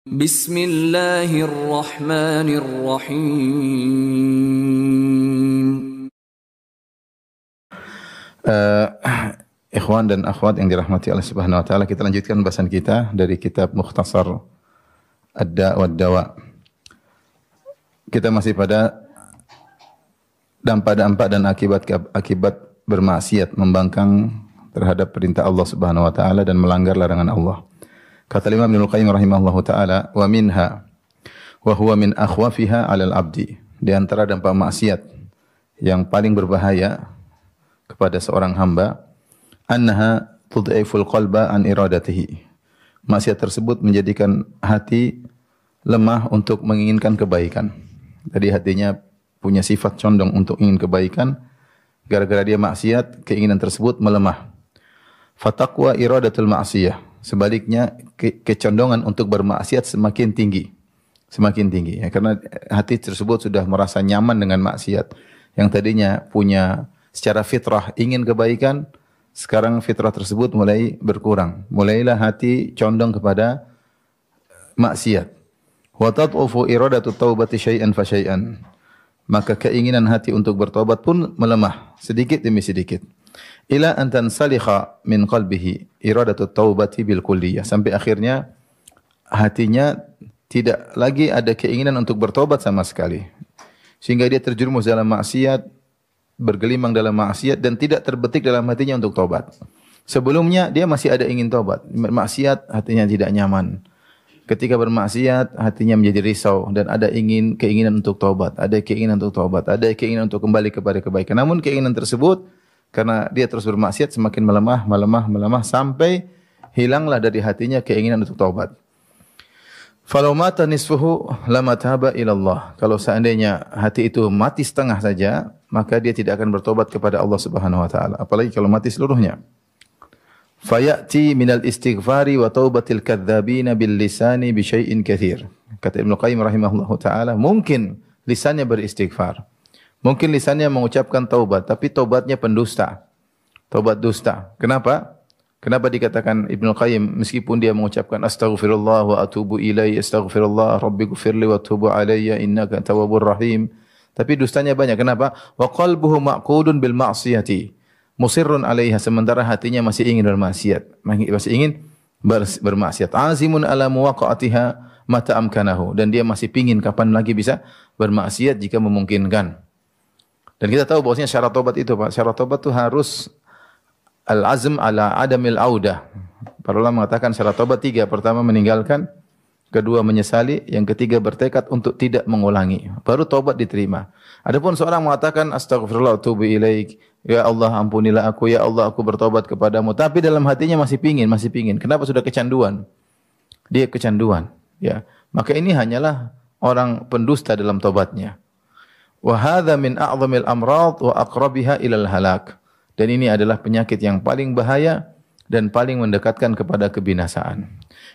Bismillahirrahmanirrahim. Ikhwan dan akhwat yang dirahmati Allah Subhanahu wa taala, kita lanjutkan bahasan kita dari kitab Mukhtasar Ad-Da' wa Dawa. Kita masih pada dampak-dampak dan akibat bermaksiat, membangkang terhadap perintah Allah Subhanahu wa taala dan melanggar larangan Allah. Kata Imam Ibnu Qayyim rahimahullahu taala, wa minha wa huwa min akhwafiha 'alal 'abdi. Di antara dampak maksiat yang paling berbahaya kepada seorang hamba, annaha tud'iful qalba an iradatihi. Maksiat tersebut menjadikan hati lemah untuk menginginkan kebaikan. Jadi hatinya punya sifat condong untuk ingin kebaikan, gara-gara dia maksiat, keinginan tersebut melemah. Fataqwa iradatul ma'siyah. Sebaliknya, kecondongan untuk bermaksiat semakin tinggi. Semakin tinggi. Ya, karena hati tersebut sudah merasa nyaman dengan maksiat. Yang tadinya punya secara fitrah ingin kebaikan, sekarang fitrah tersebut mulai berkurang. Mulailah hati condong kepada maksiat. Wa tad'ufu iradatu taubati syai'an fa syai'an. Maka keinginan hati untuk bertobat pun melemah sedikit demi sedikit. Ila an tansalikha min qalbihi iradatu taubati bil kulliyah, sampai akhirnya hatinya tidak lagi ada keinginan untuk bertobat sama sekali. Sehingga dia terjerumus dalam maksiat, bergelimang dalam maksiat dan tidak terbetik dalam hatinya untuk tobat. Sebelumnya dia masih ada ingin tobat, maksiat hatinya tidak nyaman. Ketika bermaksiat hatinya menjadi risau dan ada keinginan untuk tobat, ada keinginan untuk tobat, ada keinginan untuk kembali kepada kebaikan. Namun keinginan tersebut karena dia terus bermaksiat semakin melemah sampai hilanglah dari hatinya keinginan untuk taubat. Falau mata nisfuhu lama taba ila Allah. Kalau seandainya hati itu mati setengah saja, maka dia tidak akan bertobat kepada Allah Subhanahu wa taala. Apalagi kalau mati seluruhnya. Fayati minal istighfari wa taubatil kadzdzabina bil lisani bi syai'in katsir. Kata Ibnu Qayyim rahimahullahu taala, mungkin lisannya beristighfar. Mungkin lisannya mengucapkan taubat, tapi taubatnya pendusta. Taubat dusta. Kenapa? Kenapa dikatakan Ibnu Qayyim meskipun dia mengucapkan astaghfirullah wa atubu ilaihi, astaghfirullah rabbighfirli wa tubu alayya innaka tawwabur rahim. Tapi dustanya banyak. Kenapa? Wa qalbuhu ma'qudun bil ma'siyati. Musirrun 'alaiha, sementara hatinya masih ingin bermaksiat. Masih ingin bermaksiat. Azimun ala muwaqa'atiha mata amkanahu, dan dia masih pingin kapan lagi bisa bermaksiat jika memungkinkan. Dan kita tahu bahwasanya syarat tobat itu, Pak, syarat tobat itu harus al-azm ala adamil audah. Para ulama mengatakan syarat tobat 3. Pertama meninggalkan, kedua menyesali, yang ketiga bertekad untuk tidak mengulangi. Baru tobat diterima. Adapun seorang mengatakan astaghfirullah wa atubu ilaik, ya Allah ampunilah aku, ya Allah aku bertobat kepadamu, tapi dalam hatinya masih pingin. Kenapa? Sudah kecanduan. Dia kecanduan, ya. Maka ini hanyalah orang pendusta dalam tobatnya. Wa hadza min a'zamil amrad wa aqrabiha ilal halak. Dan ini adalah penyakit yang paling bahaya dan paling mendekatkan kepada kebinasaan.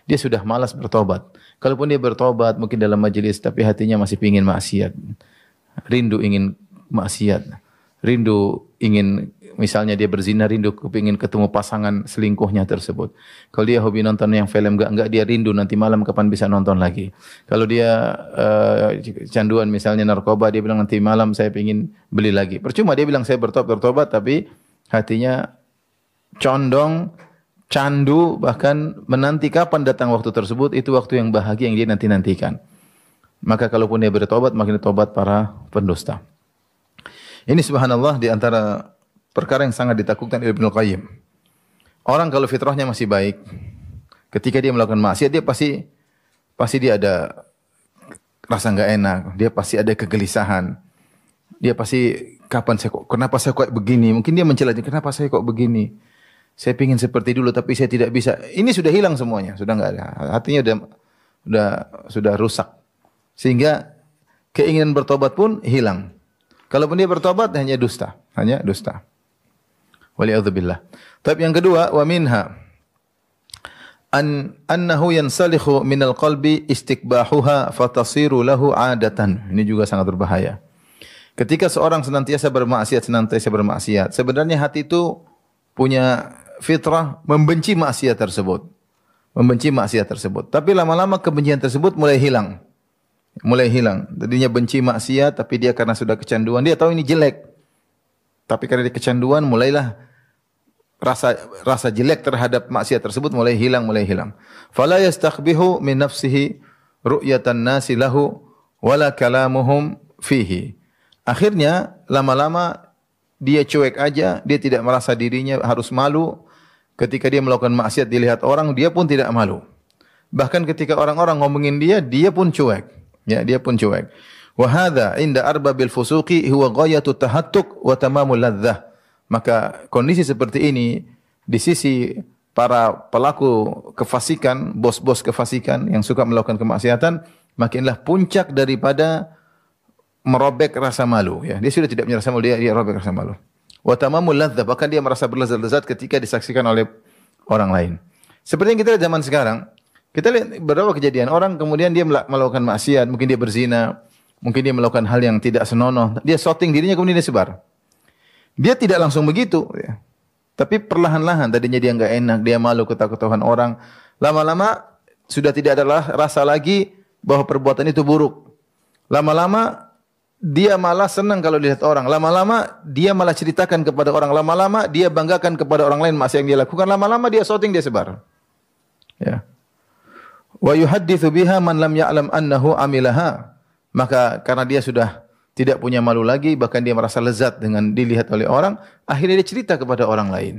Dia sudah malas bertobat. Kalaupun dia bertobat mungkin dalam majelis, tapi hatinya masih ingin maksiat. Rindu ingin maksiat. Rindu ingin, misalnya dia berzina, rindu kepingin ketemu pasangan selingkuhnya tersebut. Kalau dia hobi nonton yang film, enggak dia rindu nanti malam kapan bisa nonton lagi. Kalau dia canduan misalnya narkoba, dia bilang nanti malam saya ingin beli lagi. Percuma dia bilang saya bertobat, tapi hatinya condong, candu, bahkan menanti kapan datang waktu tersebut. Itu waktu yang bahagia yang dia nantikan. Maka kalaupun dia bertobat, makin tobat para pendusta. Ini subhanallah di antara perkara yang sangat ditakutkan Ibnu Qayyim. Orang kalau fitrahnya masih baik, ketika dia melakukan maksiat, dia pasti dia ada rasa enggak enak, dia pasti ada kegelisahan. Dia pasti kenapa saya kok begini? Mungkin dia mencela, kenapa saya kok begini? Saya ingin seperti dulu tapi saya tidak bisa. Ini sudah hilang semuanya, sudah enggak ada. Hatinya sudah rusak. Sehingga keinginan bertobat pun hilang. Kalaupun dia bertobat hanya dusta. Waliyadzubillah. Tapi yang kedua, wa minha annahu yansalikhu minal qalbi istikbahuha fatasiru lahu 'adatan. Ini juga sangat berbahaya. Ketika seorang senantiasa bermaksiat, sebenarnya hati itu punya fitrah membenci maksiat tersebut. membenci maksiat tersebut. Tapi lama-lama kebencian tersebut mulai hilang. Mulai hilang. Tadinya benci maksiat, tapi dia karena sudah kecanduan, dia tahu ini jelek. Tapi karena dia kecanduan, mulailah rasa jelek terhadap maksiat tersebut mulai hilang. Fala yastakhbihu min nafsihi ru'yatan nasi lahu wala kalamuhum fihi. Akhirnya lama-lama dia cuek aja, dia tidak merasa dirinya harus malu. Ketika dia melakukan maksiat dilihat orang, dia pun tidak malu. Bahkan ketika orang-orang ngomongin dia pun cuek. Ya, dia pun cuek. Wa hadza inda arbabil fusuqi huwa ghayatu tahattuk wa tamamul ladzah. Maka kondisi seperti ini di sisi para pelaku kefasikan, bos-bos kefasikan yang suka melakukan kemaksiatan, makinlah puncak daripada merobek rasa malu. Ya, dia sudah tidak punya rasa malu, dia robek rasa malu. Wa tamamul ladzah, bahkan dia merasa berlezat-lezat ketika disaksikan oleh orang lain. Seperti yang kita lihat zaman sekarang. Kita lihat beberapa kejadian orang kemudian dia melakukan maksiat, mungkin dia berzina, mungkin dia melakukan hal yang tidak senonoh, dia shooting dirinya kemudian dia sebar. Dia tidak langsung begitu, ya. Tapi perlahan-lahan tadinya dia enggak enak, dia malu ketakutan orang, lama-lama sudah tidak ada rasa lagi bahwa perbuatan itu buruk. Lama-lama dia malah senang kalau dilihat orang, lama-lama dia malah ceritakan kepada orang, lama-lama dia banggakan kepada orang lain maksiat yang dia lakukan, lama-lama dia shooting, dia sebar. Ya. Wa yuhadditsu biha man lam ya'lam annahu amilaha. Maka karena dia sudah tidak punya malu lagi, bahkan dia merasa lezat dengan dilihat oleh orang, akhirnya dia cerita kepada orang lain.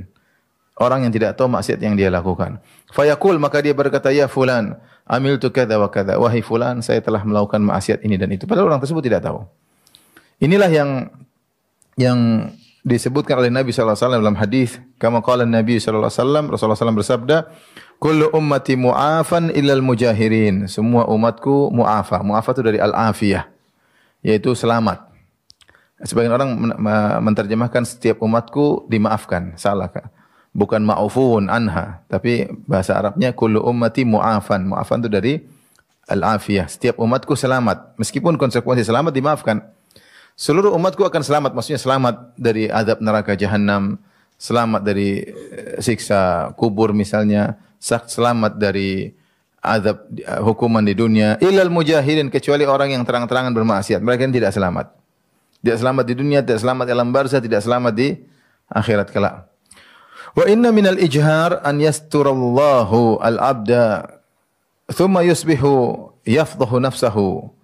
Orang yang tidak tahu maksiat yang dia lakukan. Fayaqul, maka dia berkata, ya fulan, amiltu kadza wa kadza. Wahai fulan, saya telah melakukan maksiat ini dan itu. Padahal orang tersebut tidak tahu. Inilah yang disebutkan oleh Nabi sallallahu alaihi wasallam dalam hadis, kama qala Nabi sallallahu alaihi wasallam, Rasulullah SAW bersabda, kullu ummati mu'afan illal mujahirin. Semua umatku mu'afa. Mu'afa itu dari al-afiyah, yaitu selamat. Sebagian orang menterjemahkan setiap umatku dimaafkan. Salah. Bukan ma'ufun anha, tapi bahasa Arabnya kullu ummati mu'afan. Mu'afan itu dari al-afiyah. Setiap umatku selamat. Meskipun konsekuensi selamat dimaafkan. Seluruh umatku akan selamat. Maksudnya selamat dari azab neraka jahanam, selamat dari siksa kubur misalnya, selamat dari azab hukuman di dunia, illal mujahirin, kecuali orang yang terang-terangan bermaksiat, mereka tidak selamat. Tidak selamat di dunia, tidak selamat di alam barzah, tidak selamat di akhirat kelak. Wa inna minal ijhar an yasturallahu al-abda thumma yusbihu yafdahu nafsahu.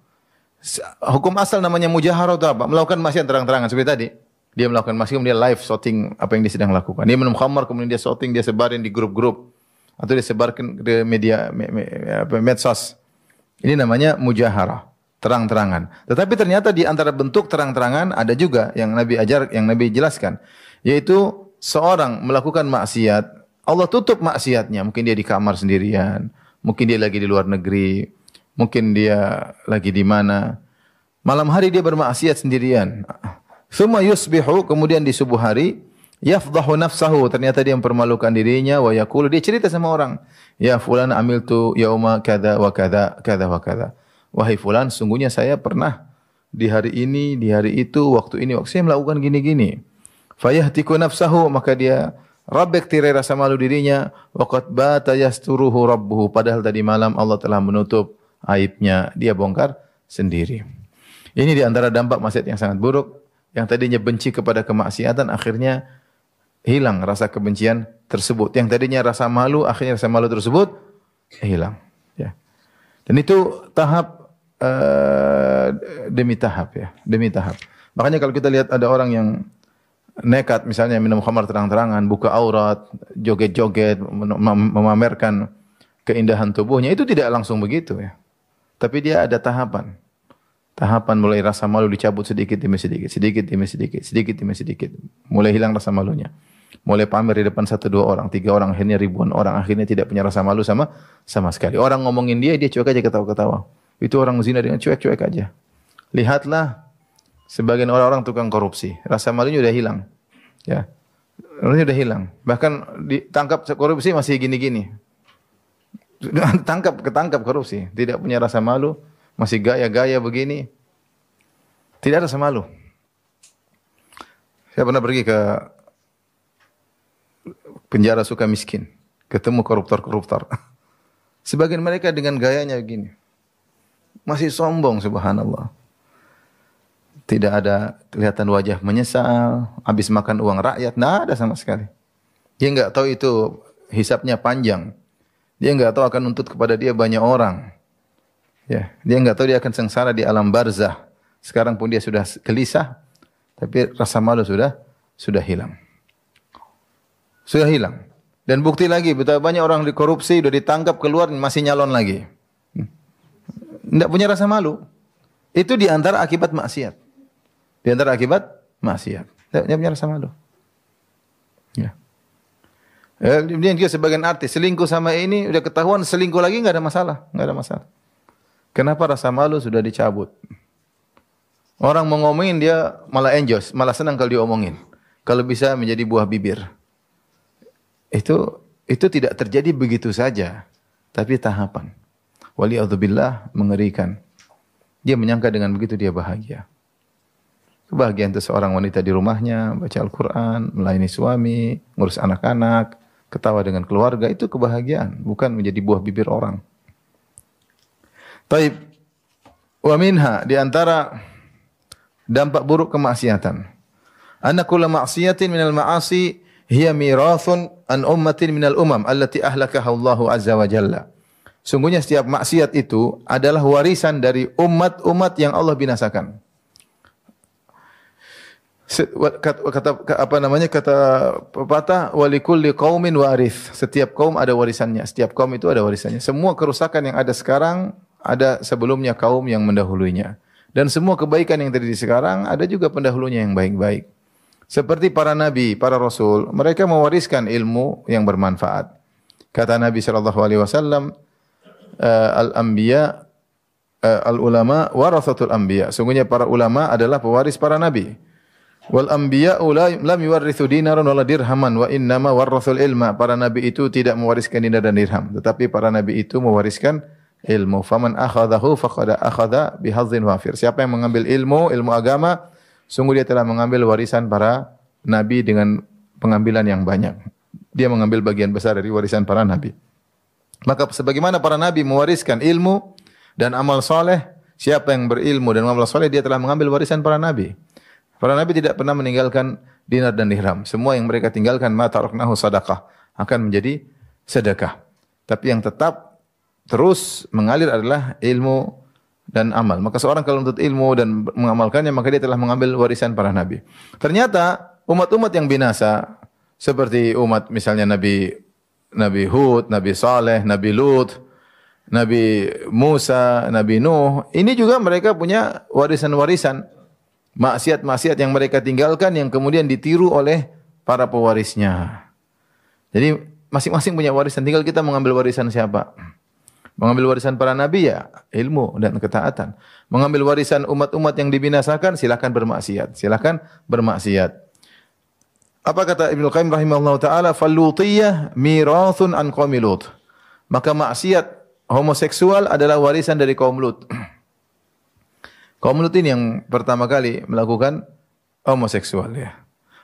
Hukum asal namanya mujaharah itu apa? Melakukan maksiat terang-terangan seperti tadi. Dia melakukan maksiat kemudian live shooting apa yang dia sedang lakukan. Dia minum khamar kemudian dia shooting, dia sebarin di grup-grup atau dia sebarkan ke media medsos. Ini namanya mujaharah, terang-terangan. Tetapi ternyata di antara bentuk terang-terangan ada juga yang Nabi ajar, yang Nabi jelaskan, yaitu seorang melakukan maksiat, Allah tutup maksiatnya, mungkin dia di kamar sendirian, mungkin dia lagi di luar negeri, mungkin dia lagi di mana. Malam hari dia bermaksiat sendirian. Tsumma yusbihu, kemudian di subuh hari, yafdahu nafsahu, ternyata dia mempermalukan dirinya, wa yaqulu, dia cerita sama orang, ya fulan amiltu yauma kadza wa kadza kadza wa kadza. Wahai fulan, sungguhnya saya pernah di hari ini, di hari itu, waktu ini, waktu saya melakukan gini-gini. Fayahtiku nafsahu, maka dia rabek tirai rasa malu dirinya, wa qad bata yasturuhu rabbuhu, padahal tadi malam Allah telah menutup aibnya, dia bongkar sendiri. Ini di antara dampak maksiat yang sangat buruk, yang tadinya benci kepada kemaksiatan akhirnya hilang rasa kebencian tersebut. Yang tadinya rasa malu, akhirnya rasa malu tersebut hilang. Ya. Dan itu tahap demi tahap, ya, demi tahap. Makanya kalau kita lihat ada orang yang nekat misalnya minum khamar terang-terangan, buka aurat, joget-joget, memamerkan keindahan tubuhnya, itu tidak langsung begitu, ya. Tapi dia ada tahapan. Tahapan mulai rasa malu dicabut sedikit demi sedikit, sedikit demi sedikit, sedikit demi sedikit. Mulai hilang rasa malunya. Mulai pamer di depan 1, 2 orang, 3 orang, akhirnya ribuan orang, akhirnya tidak punya rasa malu sama sekali. Orang ngomongin dia cuek aja, ketawa-ketawa. Itu orang zina dengan cuek-cuek aja. Lihatlah sebagian orang-orang tukang korupsi, rasa malunya udah hilang. Ya. Malunya udah hilang. Bahkan ditangkap korupsi masih gini-gini. Ketangkap korupsi, tidak punya rasa malu, masih gaya-gaya begini. Tidak ada rasa malu. Saya pernah pergi ke penjara suka miskin, ketemu koruptor-koruptor. Sebagian mereka dengan gayanya begini. Masih sombong, subhanallah. Tidak ada kelihatan wajah menyesal, habis makan uang rakyat, tidak ada sama sekali. Dia enggak tahu itu hisabnya panjang. Dia enggak tahu akan nuntut kepada dia banyak orang. Ya, dia enggak tahu dia akan sengsara di alam barzah. Sekarang pun dia sudah gelisah, tapi rasa malu sudah hilang. Sudah hilang. Dan bukti lagi, betapa banyak orang dikorupsi, sudah ditangkap, keluar, masih nyalon lagi. Tidak punya rasa malu. Itu di antara akibat maksiat. Di antara akibat maksiat. Tidak punya rasa malu. Ya. Kemudian juga sebagian artis selingkuh sama ini, udah ketahuan selingkuh lagi, enggak ada masalah. Enggak ada masalah. Kenapa rasa malu sudah dicabut? Orang mau ngomongin dia malah enjoy, malah senang kalau diomongin. Kalau bisa menjadi buah bibir. Itu tidak terjadi begitu saja, tapi tahapan. Waliyadzubillah, mengerikan. Dia menyangka dengan begitu dia bahagia. Kebahagiaan itu seorang wanita di rumahnya, baca Al-Quran, melayani suami, ngurus anak-anak, ketawa dengan keluarga, itu kebahagiaan, bukan menjadi buah bibir orang. Taib. Wa minha, di antara dampak buruk kemaksiatan. Anna kulla ma'siyatin minal ma'asi hiya mirathun an ummatin minal umam allati ahlakaha Allahu azza wa jalla. Sungguhnya setiap maksiat itu adalah warisan dari umat-umat yang Allah binasakan. Kata pepatah walikulli qaumin warith. Setiap kaum ada warisannya. Setiap kaum itu ada warisannya. Semua kerusakan yang ada sekarang ada sebelumnya kaum yang mendahulunya. Dan semua kebaikan yang terjadi sekarang ada juga pendahulunya yang baik-baik. Seperti para nabi, para rasul, mereka mewariskan ilmu yang bermanfaat. Kata Nabi sallallahu alaihi wasallam, al-anbiya al-ulama warathatul anbiya. Sungguhnya para ulama adalah pewaris para nabi. Wal anbiya lam yuwarrithu dinaran wala dirhaman wa innama warathul ilma. Para nabi itu tidak mewariskan dinar dan dirham, tetapi para nabi itu mewariskan ilmu. Faman akhadahu faqad akhadha bihadzin wafir. Siapa yang mengambil ilmu agama, sungguh dia telah mengambil warisan para nabi dengan pengambilan yang banyak. Dia mengambil bagian besar dari warisan para nabi. Maka sebagaimana para nabi mewariskan ilmu dan amal soleh, siapa yang berilmu dan amal soleh, dia telah mengambil warisan para nabi. Para nabi tidak pernah meninggalkan dinar dan dirham. Semua yang mereka tinggalkan, ma taraknahu sadaqah, akan menjadi sedekah. Tapi yang tetap terus mengalir adalah ilmu dan amal. Maka seorang kalau menuntut ilmu dan mengamalkannya, maka dia telah mengambil warisan para nabi. Ternyata umat-umat yang binasa, seperti umat misalnya Nabi Hud, Nabi Saleh, Nabi Lut, Nabi Musa, Nabi Nuh, ini juga mereka punya warisan-warisan. Maksiat-maksiat yang mereka tinggalkan yang kemudian ditiru oleh para pewarisnya. Jadi masing-masing punya warisan, tinggal kita mengambil warisan siapa. Mengambil warisan para nabi ya ilmu dan ketaatan. Mengambil warisan umat-umat yang dibinasakan, silakan bermaksiat. Silakan bermaksiat. Apa kata Ibnu Qayyim rahimahullah ta'ala? Fallutiyah mirathun an qaumi Lut. Maka maksiat homoseksual adalah warisan dari kaum Lut. Kaum Lut ini yang pertama kali melakukan homoseksual ya.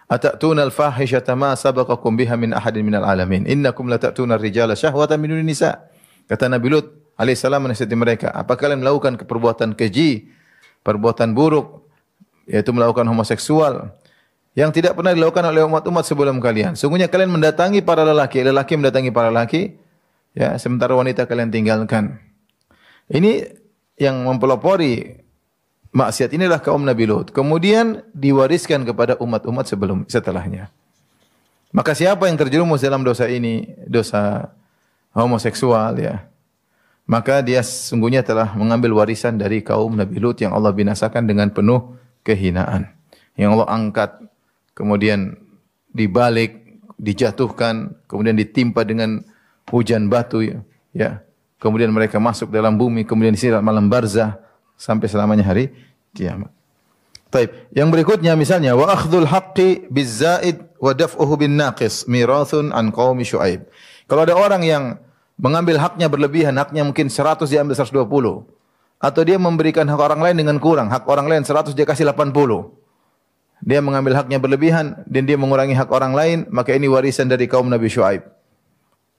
Atatuna al-fahishata ma sabaqakum biha min ahadin minal alamin. Innakum latatuna ar-rijala syahwatan min dunin nisa. Kata Nabi Lut alaihissalam menasihati mereka, apa kalian melakukan perbuatan keji, perbuatan buruk, yaitu melakukan homoseksual yang tidak pernah dilakukan oleh umat-umat sebelum kalian. Sungguhnya kalian mendatangi para lelaki, lelaki mendatangi para lelaki, ya, sementara wanita kalian tinggalkan. Ini yang mempelopori maksiat inilah kaum Nabi Lut. Kemudian diwariskan kepada umat-umat setelahnya. Maka siapa yang terjerumus dalam dosa ini, dosa homoseksual ya, maka dia sungguhnya telah mengambil warisan dari kaum Nabi Lut yang Allah binasakan dengan penuh kehinaan. Yang Allah angkat, kemudian dibalik, dijatuhkan, kemudian ditimpa dengan hujan batu ya. Kemudian mereka masuk dalam bumi, kemudian disirat malam barzah sampai selamanya hari kiamat. Baik, yang berikutnya misalnya wa akhdhul haqqi bizzaid wa daf'uhu bin naqis mirathun an qaumi Syuaib. Kalau ada orang yang mengambil haknya berlebihan, haknya mungkin 100 dia ambil 120. Atau dia memberikan hak orang lain dengan kurang, hak orang lain 100 dia kasih 80. Dia mengambil haknya berlebihan dan dia mengurangi hak orang lain, maka ini warisan dari kaum Nabi Syuaib.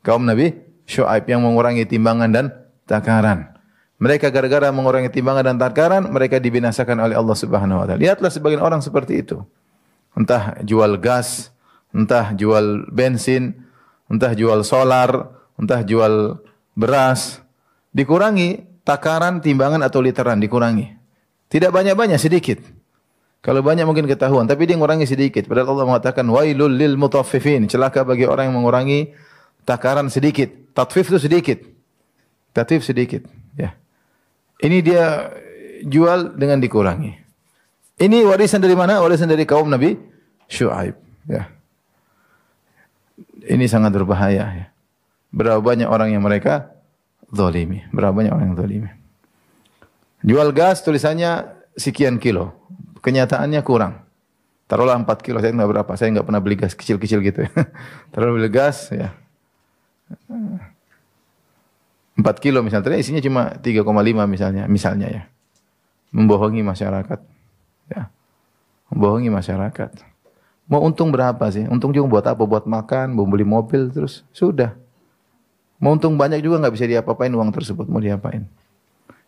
Kaum Nabi Syuaib yang mengurangi timbangan dan takaran. Mereka gara-gara mengurangi timbangan dan takaran, mereka dibinasakan oleh Allah Subhanahu wa taala. Lihatlah sebagian orang seperti itu. Entah jual gas, entah jual bensin, entah jual solar, entah jual beras, dikurangi takaran, timbangan atau literan dikurangi. Tidak banyak-banyak, sedikit. Kalau banyak mungkin ketahuan, tapi dia mengurangi sedikit. Padahal Allah mengatakan wailul lil mutaffifin, celaka bagi orang yang mengurangi takaran sedikit. Tatfif itu sedikit. Tatfif sedikit, ya. Ini dia jual dengan dikurangi. Ini warisan dari mana? Warisan dari kaum Nabi Syuaib, ya. Ini sangat berbahaya, ya. Berapa banyak orang yang mereka zalimi. Berapa banyak orang yang zalimi. Jual gas tulisannya sekian kilo. Kenyataannya kurang. Taruhlah 4 kilo, saya enggak berapa. Saya enggak pernah beli gas kecil-kecil gitu, ya. Taruh beli gas, ya. 4 kilo misalnya, ternyata isinya cuma 3,5 misalnya ya. Membohongi masyarakat. Ya. Membohongi masyarakat. Mau untung berapa sih? Untung juga buat apa? Buat makan, mau beli mobil, terus sudah. Mau untung banyak juga nggak bisa diapa-apain uang tersebut, mau diapain?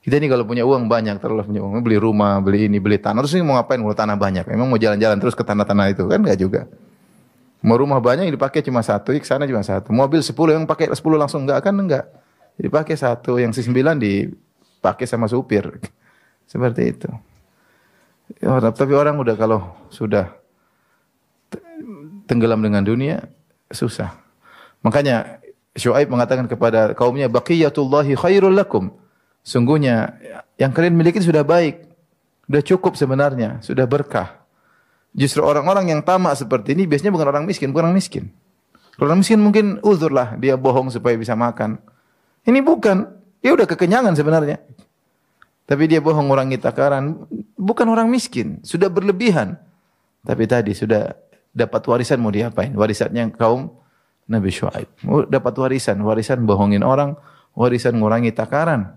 Kita ini kalau punya uang banyak, terlalu punya uang, beli rumah, beli ini, beli tanah, terus ini mau ngapain kalau tanah banyak? Emang mau jalan-jalan terus ke tanah-tanah itu? Kan nggak juga. Mau rumah banyak yang dipakai cuma satu, ke sana cuma satu. Mobil 10 yang pakai 10 langsung enggak. Dipakai satu, yang 9 dipakai sama supir. Seperti itu. Ya, tapi orang udah kalau sudah tenggelam dengan dunia, susah. Makanya Syuaib mengatakan kepada kaumnya, baqiyatullahi khairul lakum. Sungguhnya yang kalian miliki sudah baik. Sudah cukup sebenarnya, sudah berkah. Justru orang-orang yang tamak seperti ini biasanya bukan orang miskin. Orang miskin mungkin uzur lah, dia bohong supaya bisa makan. Ini bukan, dia udah kekenyangan sebenarnya. Tapi dia bohong ngurangi takaran, bukan orang miskin, sudah berlebihan. Tapi tadi sudah dapat warisan mau diapain? Warisannya kaum Nabi Syuaib. Dapat warisan bohongin orang, warisan ngurangi takaran.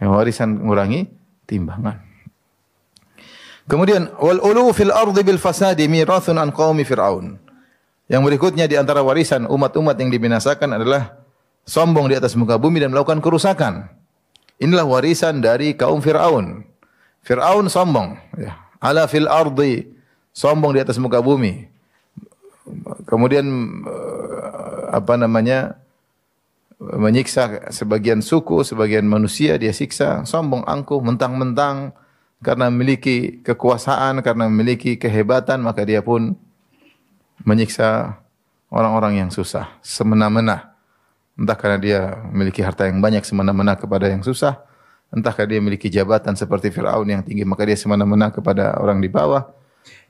Warisan ngurangi timbangan. Kemudian wal ulu fil ardi bil fasadi mirathun an qaumi fir'aun. Yang berikutnya di antara warisan umat-umat yang dibinasakan adalah sombong di atas muka bumi dan melakukan kerusakan. Inilah warisan dari kaum Fir'aun. Fir'aun sombong, ya. Ala fil ardi, sombong di atas muka bumi. Kemudian menyiksa sebagian suku, sebagian manusia dia siksa, sombong, angkuh, mentang-mentang karena memiliki kekuasaan, karena memiliki kehebatan, maka dia pun menyiksa orang-orang yang susah, semena-mena. Entah karena dia memiliki harta yang banyak semena-mena kepada yang susah, entah karena dia memiliki jabatan seperti Fir'aun yang tinggi, maka dia semena-mena kepada orang di bawah,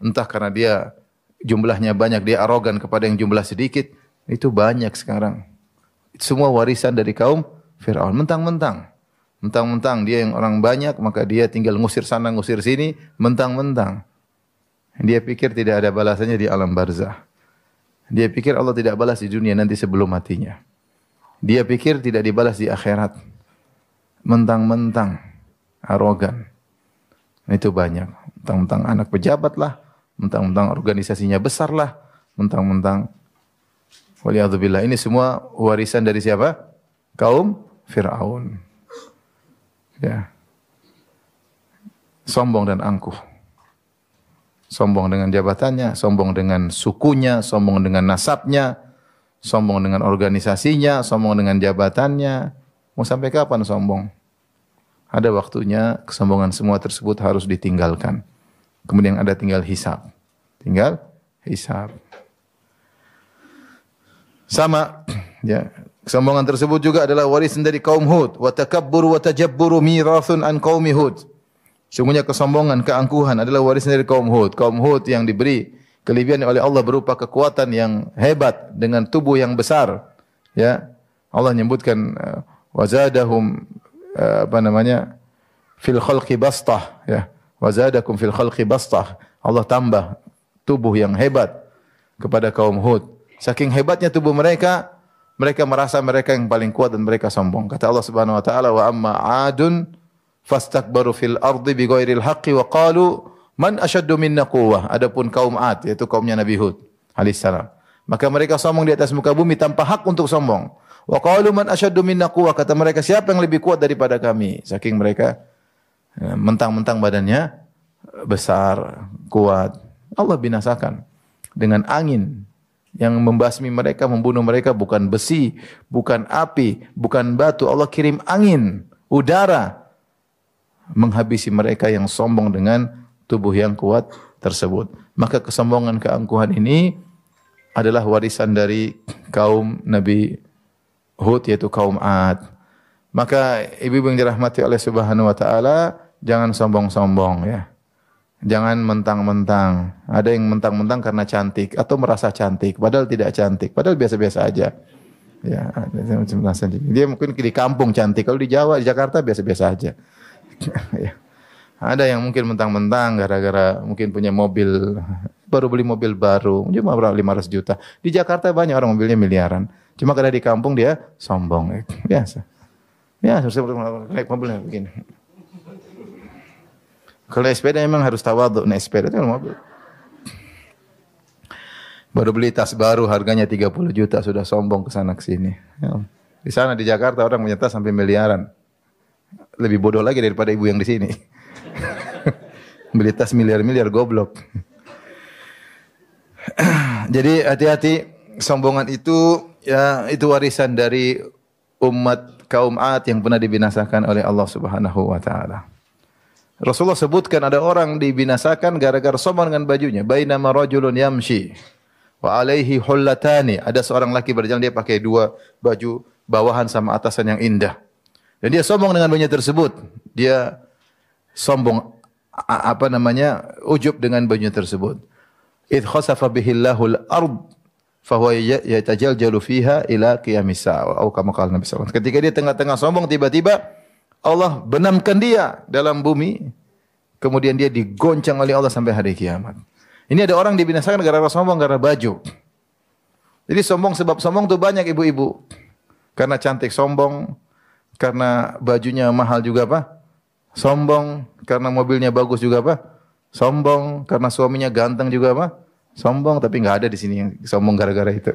entah karena dia jumlahnya banyak, dia arogan kepada yang jumlah sedikit. Itu banyak sekarang. Itu semua warisan dari kaum Fir'aun. Mentang-mentang dia yang orang banyak, maka dia tinggal ngusir sana, ngusir sini, mentang-mentang. Dia pikir tidak ada balasannya di alam barzah. Dia pikir Allah tidak balas di dunia nanti sebelum matinya. Dia pikir tidak dibalas di akhirat. Mentang-mentang arogan. Itu banyak. Mentang-mentang anak pejabat lah, mentang-mentang organisasinya besar lah, mentang-mentang waliyadzubillah. Ini semua warisan dari siapa? Kaum Fir'aun. Ya. Sombong dan angkuh. Sombong dengan jabatannya, sombong dengan sukunya, sombong dengan nasabnya, sombong dengan organisasinya, sombong dengan jabatannya. Mau sampai kapan sombong? Ada waktunya kesombongan semua tersebut harus ditinggalkan. Kemudian ada tinggal hisab. Tinggal hisab. Sama, ya. Kesombongan tersebut juga adalah warisan dari kaum Hud. Wa takabburu wa tajabburu mirathun an qaumi Hud. Sungguhnya kesombongan, keangkuhan adalah warisan dari kaum Hud. Kaum Hud yang diberi kelebihan oleh Allah berupa kekuatan yang hebat dengan tubuh yang besar. Ya, Allah menyebutkan wazadahum fil khalqi bastah. Ya, wazadakum fil khalqi bastah. Allah tambah tubuh yang hebat kepada kaum Hud. Saking hebatnya tubuh mereka, mereka merasa mereka yang paling kuat dan mereka sombong. Kata Allah Subhanahu wa taala, wa amma 'adun fastakbaru fil ardi bighairil haqqi wa qalu man asyaddu minna quwwah. Adapun kaum 'Ad yaitu kaumnya Nabi Hud alaihissalam, maka mereka sombong di atas muka bumi tanpa hak untuk sombong. Wa qalu man asyaddu minna quwwah, kata mereka siapa yang lebih kuat daripada kami? Saking mereka mentang-mentang badannya besar, kuat. Allah binasakan dengan angin yang membasmi mereka, membunuh mereka, bukan besi, bukan api, bukan batu. Allah kirim angin, udara, menghabisi mereka yang sombong dengan tubuh yang kuat tersebut. Maka kesombongan, keangkuhan ini adalah warisan dari kaum Nabi Hud, yaitu kaum Ad. Maka ibu-ibu yang dirahmati oleh Subhanahu wa taala, jangan sombong-sombong ya. Jangan mentang-mentang. Ada yang mentang-mentang karena cantik atau merasa cantik padahal tidak cantik, padahal biasa-biasa aja. Ya, dia mungkin di kampung cantik, kalau di Jawa, di Jakarta biasa-biasa aja. Ya. Ada yang mungkin mentang-mentang gara-gara mungkin punya mobil, baru beli mobil baru, cuma berapa 500 juta. Di Jakarta banyak orang mobilnya miliaran. Cuma karena di kampung dia sombong. Biasa. Ya, naik mobilnya begini. Kalau sepeda memang harus tawadhu, naik sepeda itu mobil. Baru beli tas baru harganya 30 juta sudah sombong ke sana ke sini. Ya. Di sana di Jakarta orang punya tas sampai miliaran. Lebih bodoh lagi daripada ibu yang di sini. Beli tas miliar-miliar goblok. Jadi hati-hati, sombongan itu ya itu warisan dari umat kaum Ad yang pernah dibinasakan oleh Allah Subhanahu wa taala. Rasulullah sebutkan ada orang dibinasakan gara-gara sombong dengan bajunya. Bainama rajulun yamshi wa alaihi hullatani. Ada seorang laki berjalan, dia pakai dua baju bawahan sama atasan yang indah. Dan dia sombong dengan bajunya tersebut. Dia sombong ujub dengan bajunya tersebut. Idh khasafa bihillahul ard fahuwa yatajaljalu fiha ila qiyamis sa'a. Atau kama qala Nabi sallallahu alaihi wasallam. Ketika dia tengah-tengah sombong, tiba-tiba Allah benamkan dia dalam bumi, kemudian dia digoncang oleh Allah sampai hari kiamat. Ini ada orang dibinasakan gara-gara sombong, gara-gara baju. Jadi sebab sombong itu banyak ibu-ibu. Karena cantik sombong, karena bajunya mahal juga apa? Sombong, karena mobilnya bagus juga apa? Sombong, karena suaminya ganteng juga apa? Sombong, tapi enggak ada di sini yang sombong gara-gara itu.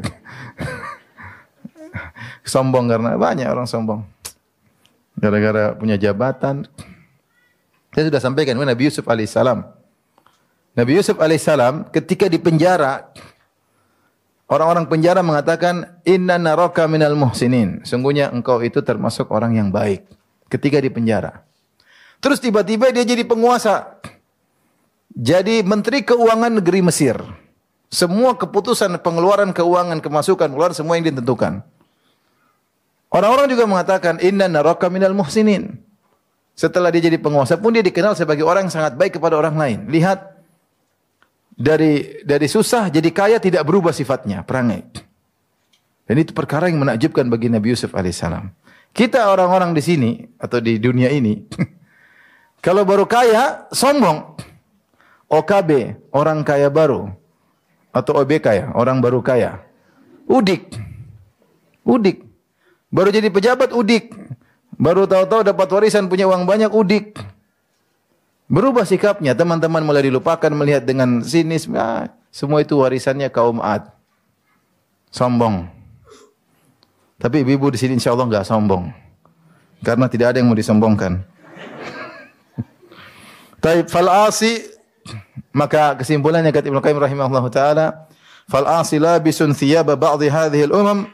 Sombong karena banyak orang sombong. Gara-gara punya jabatan. Saya sudah sampaikan Nabi Yusuf alaihissalam. Nabi Yusuf alaihissalam ketika di penjara, orang-orang penjara mengatakan, Inna naraka minal muhsinin. Sungguhnya engkau itu termasuk orang yang baik. Ketika di penjara. Terus tiba-tiba dia jadi penguasa. Jadi menteri keuangan negeri Mesir. Semua keputusan pengeluaran keuangan, kemasukan, keluar semua yang ditentukan. Orang-orang juga mengatakan inna naraka minal muhsinin. Setelah dia jadi penguasa pun dia dikenal sebagai orang yang sangat baik kepada orang lain. Lihat dari susah jadi kaya tidak berubah sifatnya, perangai. Dan itu perkara yang menakjubkan bagi Nabi Yusuf alaihissalam. Kita orang-orang di sini atau di dunia ini kalau baru kaya sombong. OKB, orang kaya baru atau OBK ya, orang baru kaya. Udik. Baru jadi pejabat udik. Baru tahu-tahu dapat warisan punya uang banyak udik. Berubah sikapnya, teman-teman mulai dilupakan, melihat dengan sinis. Semua itu warisannya kaum Ad. Sombong. Tapi ibu-ibu di sini insyaallah enggak sombong. Karena tidak ada yang mau disombongkan. Taib fal'asi, maka kesimpulannya kata Ibnu Qayyim rahimahullahu taala, fal'asi labisun thiyaba ba'dhi hadhihi al-umam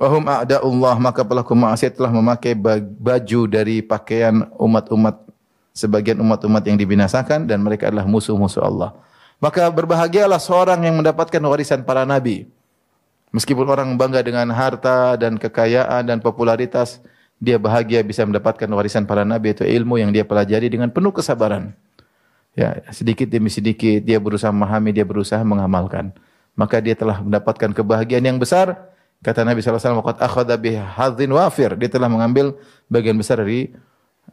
wa hum a'da'ullah, maka pelaku maksiat telah memakai baju dari pakaian umat-umat, sebagian umat-umat yang dibinasakan, dan mereka adalah musuh-musuh Allah. Maka berbahagialah seorang yang mendapatkan warisan para nabi. Meskipun orang bangga dengan harta dan kekayaan dan popularitas, dia bahagia bisa mendapatkan warisan para nabi, itu ilmu yang dia pelajari dengan penuh kesabaran. Ya, sedikit demi sedikit dia berusaha memahami, dia berusaha mengamalkan. Maka dia telah mendapatkan kebahagiaan yang besar. Kata Nabi SAW, "Qad akhadha bi hadzin wafir." Dia telah mengambil bagian besar dari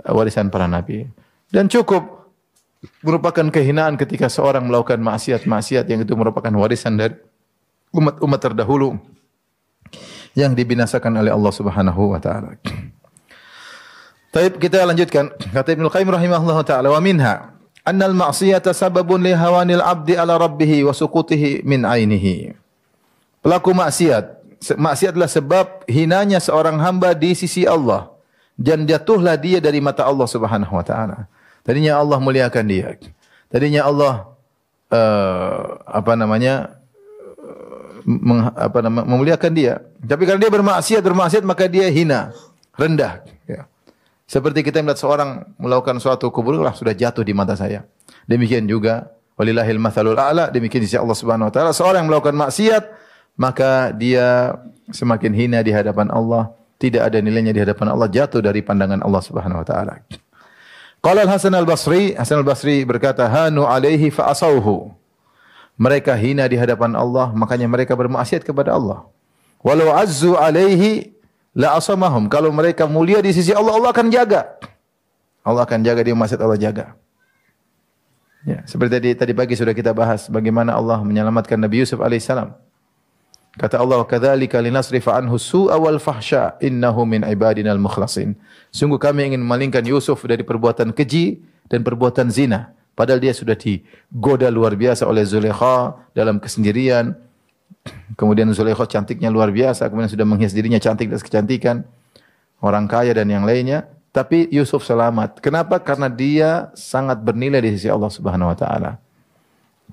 warisan para nabi. Dan cukup merupakan kehinaan ketika seorang melakukan maksiat-maksiat yang itu merupakan warisan dari umat-umat terdahulu yang dibinasakan oleh Allah Subhanahu wa taala. Baik, kita lanjutkan. Kata Ibnu Qayyim rahimahullahu taala, "Wa minha annal ma'siyata sababun li hawanil 'abdi 'ala rabbih wa suqutihi min 'ainihi." Pelaku maksiat maksiat adalah sebab hinanya seorang hamba di sisi Allah dan jatuhlah dia dari mata Allah Subhanahu wa taala. Tadinya Allah muliakan dia. Tadinya Allah memuliakan dia. Tapi karena dia bermaksiat maka dia hina, rendah. Ya. Seperti kita melihat seorang melakukan suatu keburukan, sudah jatuh di mata saya. Demikian juga walillahil matsalul a'la, demikian di sisi Allah Subhanahu wa taala. Seorang yang melakukan maksiat, maka dia semakin hina di hadapan Allah, tidak ada nilainya di hadapan Allah, jatuh dari pandangan Allah Subhanahu wa taala. Qala Hasan al-Basri berkata, hanu alaihi fa asauhu. Mereka hina di hadapan Allah, makanya mereka bermaksiat kepada Allah. Walau azzu alaihi la asamahum. Kalau mereka mulia di sisi Allah, Allah akan jaga. Allah akan jaga dia, maksiat Allah jaga. Ya, seperti tadi pagi sudah kita bahas bagaimana Allah menyelamatkan Nabi Yusuf alaihissalam. Kata Allah, "Kadzalika linasrifa anhu su'a wal fahsya, innahu min ibadinal mukhlasin." Sungguh kami ingin memalingkan Yusuf dari perbuatan keji dan perbuatan zina. Padahal dia sudah digoda luar biasa oleh Zulaikha dalam kesendirian. Kemudian Zulaikha cantiknya luar biasa, kemudian sudah menghias dirinya cantik dan kecantikan, orang kaya dan yang lainnya. Tapi Yusuf selamat. Kenapa? Karena dia sangat bernilai di sisi Allah Subhanahu wa taala.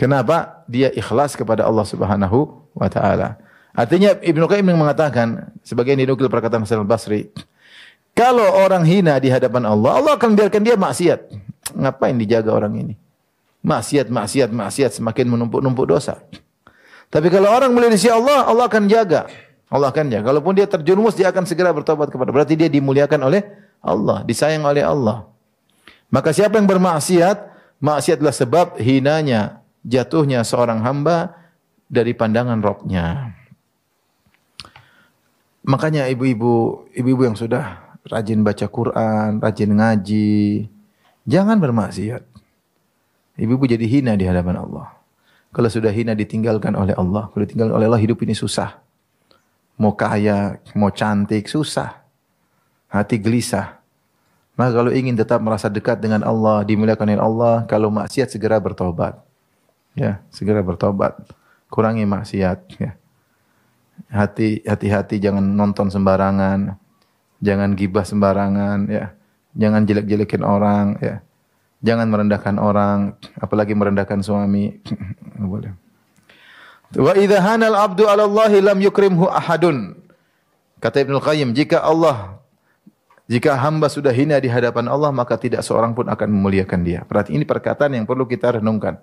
Kenapa? Dia ikhlas kepada Allah Subhanahu wa taala. Artinya Ibnu Qayyim mengatakan, sebagian dinukil perkataan Hasan al-Basri, kalau orang hina di hadapan Allah, Allah akan biarkan dia maksiat. Ngapain dijaga orang ini? Maksiat, semakin menumpuk-numpuk dosa. Tapi kalau orang mulia di sisi Allah, Allah akan jaga. Allah akan jaga. Kalaupun dia terjerumus, dia akan segera bertobat kepada. Berarti dia dimuliakan oleh Allah, disayang oleh Allah. Maka siapa yang bermaksiat, maksiat adalah sebab hinanya, jatuhnya seorang hamba dari pandangan Rabb-nya. Makanya ibu-ibu yang sudah rajin baca Quran, rajin ngaji, jangan bermaksiat. Ibu-ibu jadi hina di hadapan Allah. Kalau sudah hina ditinggalkan oleh Allah, kalau ditinggalkan oleh Allah, hidup ini susah. Mau kaya, mau cantik, susah. Hati gelisah. Maka kalau ingin tetap merasa dekat dengan Allah, dimuliakan oleh Allah, kalau maksiat segera bertobat. Ya, segera bertobat. Kurangi maksiat, ya. Hati-hati jangan nonton sembarangan, jangan gibah sembarangan, ya. Jangan jelek-jelekin orang, ya. Jangan merendahkan orang, apalagi merendahkan suami. Enggak boleh. Wa idza hanal abdu 'ala Allah lam yukrimhu ahadun. Kata Ibnu Qayyim, jika hamba sudah hina di hadapan Allah, maka tidak seorang pun akan memuliakan dia. Berarti ini perkataan yang perlu kita renungkan.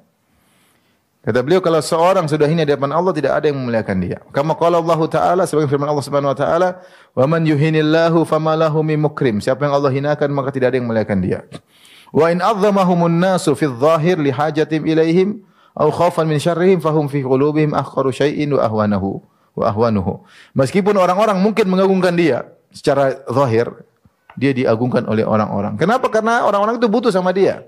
Kata beliau, kalau seorang sudah hina di hadapan Allah, tidak ada yang memuliakan dia. Kama qala Allah Ta'ala, sebagai firman Allah Subhanahu wa taala, "Wa man yuhinillahu fama lahu min mukrim." Siapa yang Allah hinakan, maka tidak ada yang memuliakan dia. Wa in 'azzamahumun nasu fi adh-dhahir li hajatin ilaihim aw khaufan min syarrihim fahum fi qulubihim akhqaru syai'in wa ahwanuhu. Meskipun orang-orang mungkin mengagungkan dia secara zahir, dia diagungkan oleh orang-orang. Kenapa? Karena orang-orang itu butuh sama dia.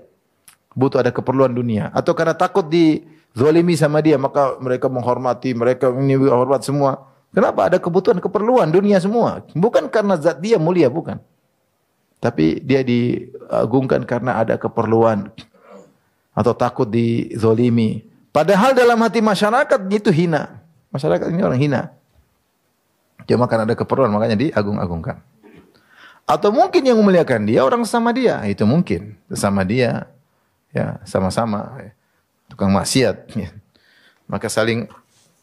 Butuh, ada keperluan dunia, atau karena takut dizalimi sama dia, maka mereka menghormati, mereka ini hormat semua. Kenapa? Ada kebutuhan, keperluan dunia semua. Bukan karena zat dia mulia, bukan. Tapi dia diagungkan karena ada keperluan atau takut dizalimi. Padahal dalam hati masyarakat itu hina. Masyarakat ini orang hina. Cuma karena ada keperluan makanya diagung-agungkan. Atau mungkin yang memuliakan dia orang sama dia, itu mungkin sesama dia, ya sama-sama ya, tukang maksiat, ya. Maka saling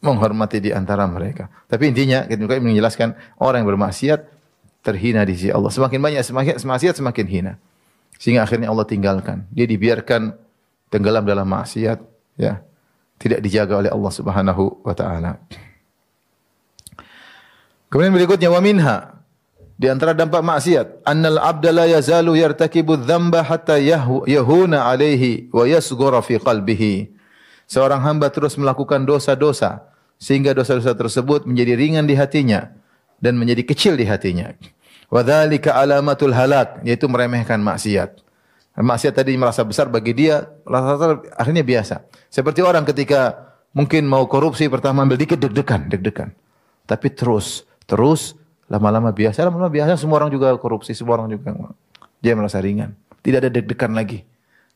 menghormati di antara mereka. Tapi intinya kita juga menjelaskan orang yang bermaksiat terhina di sisi Allah. Semakin banyak maksiat semakin hina. Sehingga akhirnya Allah tinggalkan. Dia dibiarkan tenggelam dalam maksiat, ya. Tidak dijaga oleh Allah Subhanahu wa taala. Kemudian berikutnya wa minha, di antara dampak maksiat, annal abda la yazalu yartakibu dzamba hatta yahuna alaihi wa yasghura fi qalbihi. Seorang hamba terus melakukan dosa-dosa sehingga dosa-dosa tersebut menjadi ringan di hatinya dan menjadi kecil di hatinya. Wa dzalika alamatul halak, yaitu meremehkan maksiat. Maksiat tadi merasa besar bagi dia, rasa akhirnya biasa. Seperti orang ketika mungkin mau korupsi, pertama ambil dikit deg-degan. Tapi terus lama-lama biasa semua orang juga korupsi, semua orang juga dia merasa ringan. Tidak ada deg-degan lagi.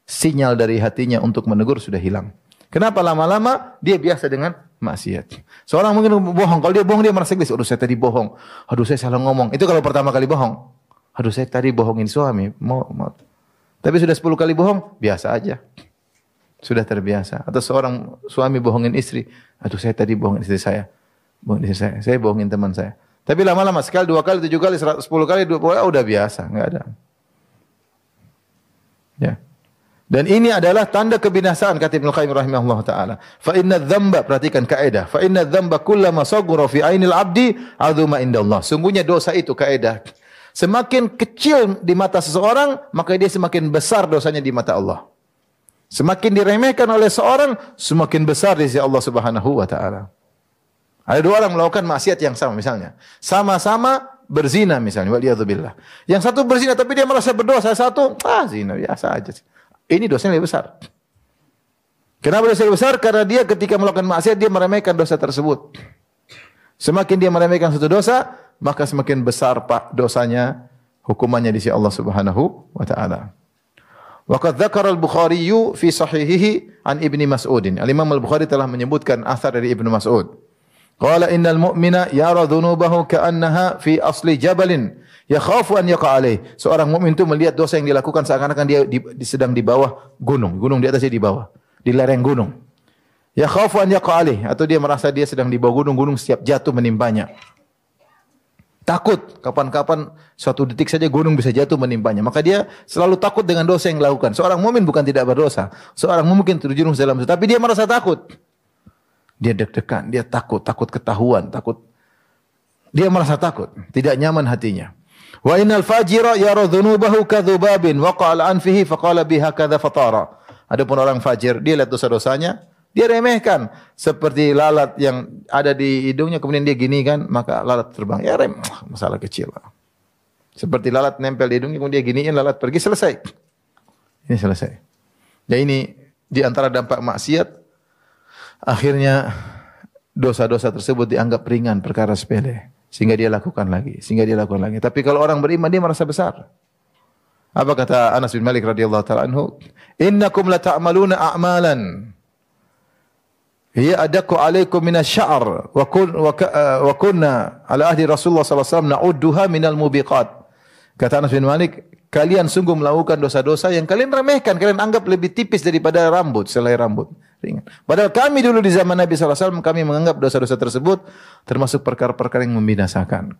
Sinyal dari hatinya untuk menegur sudah hilang. Kenapa lama-lama dia biasa dengan maksiat. Seorang mungkin bohong, kalau dia bohong dia merasa gelisah. Aduh saya tadi bohong. Aduh saya salah ngomong. Itu kalau pertama kali bohong. Aduh saya tadi bohongin suami. Tapi sudah 10 kali bohong, biasa aja. Sudah terbiasa. Atau seorang suami bohongin istri. Aduh saya tadi bohongin istri saya. Bohongin istri saya. Saya bohongin teman saya. Tapi lama-lama sekali, 2 kali, 7 kali, 10 kali, 20 kali, udah biasa. Enggak ada. Ya. Dan ini adalah tanda kebinasaan kata Ibnu Qayyim rahimahullah taala. Fa inna dzamba, perhatikan kaidah. Fa inna dzamba kullama saghara fi ainil abdi azuma indallah. Sungguhnya dosa itu kaidah. Semakin kecil di mata seseorang, maka dia semakin besar dosanya di mata Allah. Semakin diremehkan oleh seorang, semakin besar di sisi Allah Subhanahu wa taala. Ada 2 orang melakukan maksiat yang sama misalnya. Sama-sama berzina misalnya, waliyadzubillah. Yang satu berzina tapi dia merasa berdosa, satu zina biasa aja. Ini dosanya lebih besar. Kenapa dosa lebih besar? Karena dia ketika melakukan maksiat dia meremehkan dosa tersebut. Semakin dia meremehkan satu dosa, maka semakin besar dosanya, hukumannya di sisi Allah Subhanahu wa taala. Wa qad dzakara al-Bukhari fi sahihihi an Ibnu Mas'ud. Al-Imam Al-Bukhari telah menyebutkan athar dari Ibnu Mas'ud. Qala innal mu'mina yara dhunubahu ka'annaha fi asli jabalin yakhafu an yaqa alaih. Seorang mukmin itu melihat dosa yang dilakukan seakan-akan dia sedang di bawah gunung. Gunung di atasnya di bawah, di lereng gunung. Yakhafu an yaqa alaih, atau dia merasa dia sedang di bawah gunung, gunung siap jatuh menimpanya. Takut kapan-kapan suatu detik saja gunung bisa jatuh menimpanya. Maka dia selalu takut dengan dosa yang dilakukan. Seorang mukmin bukan tidak berdosa. Seorang mukmin terjerumus dalam dosa, tapi dia merasa takut. Dia deg-degan, dia takut ketahuan, takut. Dia merasa takut, tidak nyaman hatinya. Wa innal fajira yara dhunubahu kadzubabin waqa'a al-anfihi faqala biha kadza fatara. Adapun orang fajir, dia lihat dosa-dosanya, dia remehkan seperti lalat yang ada di hidungnya kemudian dia gini kan, maka lalat terbang. Ya masalah kecil. Seperti lalat nempel di hidungnya kemudian dia giniin, lalat pergi, selesai. Ini selesai. Ya ini di antara dampak maksiat. Akhirnya dosa-dosa tersebut dianggap ringan, perkara sepele, sehingga dia lakukan lagi. Tapi kalau orang beriman dia merasa besar. Apa kata Anas bin Malik radhiyallahu taala anhu? Innakum la ta'maluna a'malan hiya adaqu 'alaikum minasy-sya'r wa kunna 'ala ahdi Rasulullah sallallahu alaihi wasallam na'udduha minal mubiqat. Kata Anas bin Malik, kalian sungguh melakukan dosa-dosa yang kalian remehkan, kalian anggap lebih tipis daripada rambut, selai rambut. Ringan. Padahal kami dulu di zaman Nabi sallallahu alaihi wasallam kami menganggap dosa-dosa tersebut termasuk perkara-perkara yang membinasakan.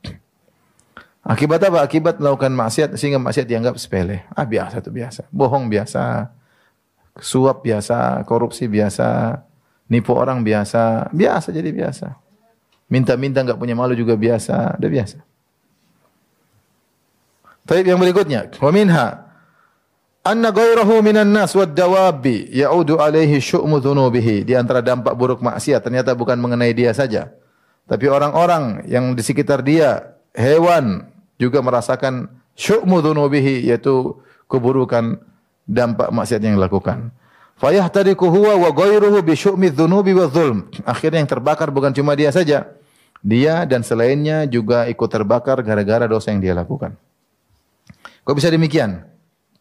Akibat apa? Akibat melakukan maksiat sehingga maksiat dianggap sepele. Biasa itu biasa. Bohong biasa. Suap biasa, korupsi biasa, nipu orang biasa, jadi biasa. Minta-minta enggak punya malu juga biasa, udah biasa. Baik, yang berikutnya, wa minha anna ghairahu minan nas wad dawabi ya'udu alaihi syu'mu dhunubihi. Di antara dampak buruk maksiat ternyata bukan mengenai dia saja, tapi orang-orang yang di sekitar dia, hewan juga merasakan syu'mu dhunubihi, yaitu keburukan dampak maksiat yang dilakukan. Fayahtariku huwa wa ghairuhu bi syu'mi dhunubi wa dzulm. Akhirnya yang terbakar bukan cuma dia saja, dia dan selainnya juga ikut terbakar gara-gara dosa yang dia lakukan. Kok bisa demikian?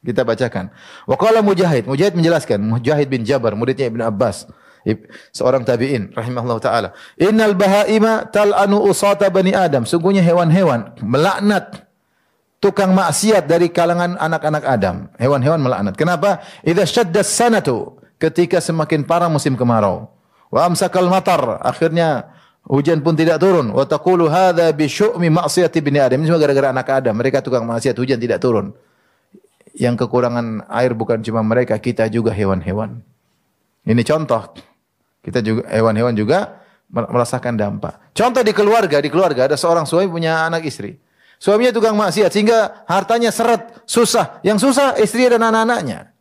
Kita bacakan. Wa qala Mujahid menjelaskan, Mujahid bin Jabar, muridnya Ibnu Abbas, seorang tabi'in rahimahullahu taala. Innal bahaima tal'anu usata bani Adam. Sungguhnya hewan-hewan melaknat tukang maksiat dari kalangan anak-anak Adam. Hewan-hewan melaknat. Kenapa? Idza syaddas sanatu, ketika semakin parah musim kemarau. Wa amsakal matar, akhirnya hujan pun tidak turun. Wa taqulu hadza bi syu'mi ma'siyati bani Adam. Ini semua gara-gara anak Adam. Mereka tukang maksiat, hujan tidak turun. Yang kekurangan air bukan cuma mereka, kita juga hewan-hewan. Ini contoh. Kita juga hewan-hewan juga merasakan dampak. Contoh di keluarga ada seorang suami punya anak istri. Suaminya tukang maksiat sehingga hartanya seret, susah. Yang susah istri dan anak-anaknya.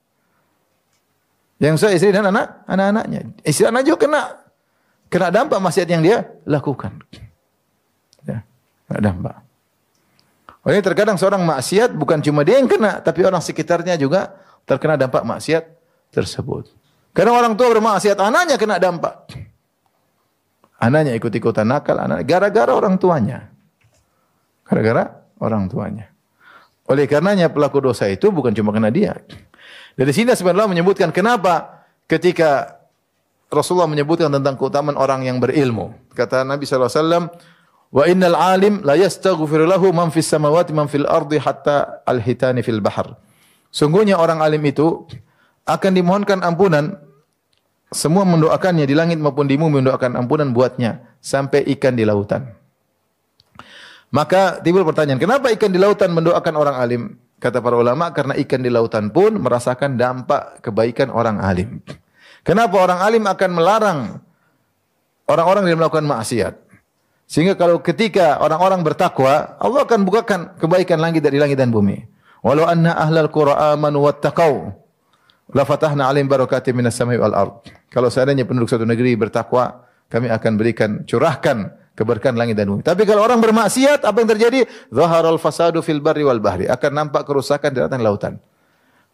Yang susah istri dan anak-anaknya. Istri anak juga kena dampak maksiat yang dia lakukan. Ya, kena dampak. Oleh terkadang seorang maksiat bukan cuma dia yang kena, tapi orang sekitarnya juga terkena dampak maksiat tersebut. Karena orang tua bermaksiat, anaknya kena dampak. Anaknya ikut-ikutan nakal, gara-gara orang tuanya. Oleh karenanya pelaku dosa itu bukan cuma kena dia. Dari sini sebenarnya menyebutkan kenapa ketika Rasulullah menyebutkan tentang keutamaan orang yang berilmu. Kata Nabi sallallahu alaihi wasallam, "Wa innal alim la yastaghfiru lahu man fis samawati man fil ardi hatta al-hitani fil bahr." Sungguhnya orang alim itu akan dimohonkan ampunan, semua mendoakannya di langit maupun di bumi mendoakan ampunan buatnya sampai ikan di lautan. Maka timbul pertanyaan, kenapa ikan di lautan mendoakan orang alim? Kata para ulama, karena ikan di lautan pun merasakan dampak kebaikan orang alim. Kenapa orang alim akan melarang orang-orang yang melakukan maksiat? Sehingga kalau ketika orang-orang bertakwa, Allah akan bukakan kebaikan langit dari langit dan bumi. Walau anna ahlal qura amanu wattaqau la fatahna 'alaihim barakatim minas sama'i wal ard. Kalau seandainya penduduk suatu negeri bertakwa, kami akan berikan, curahkan keberkahan langit dan bumi. Tapi kalau orang bermaksiat, apa yang terjadi? Zaharal fasadu fil barri wal bahri. Akan nampak kerusakan di lautan.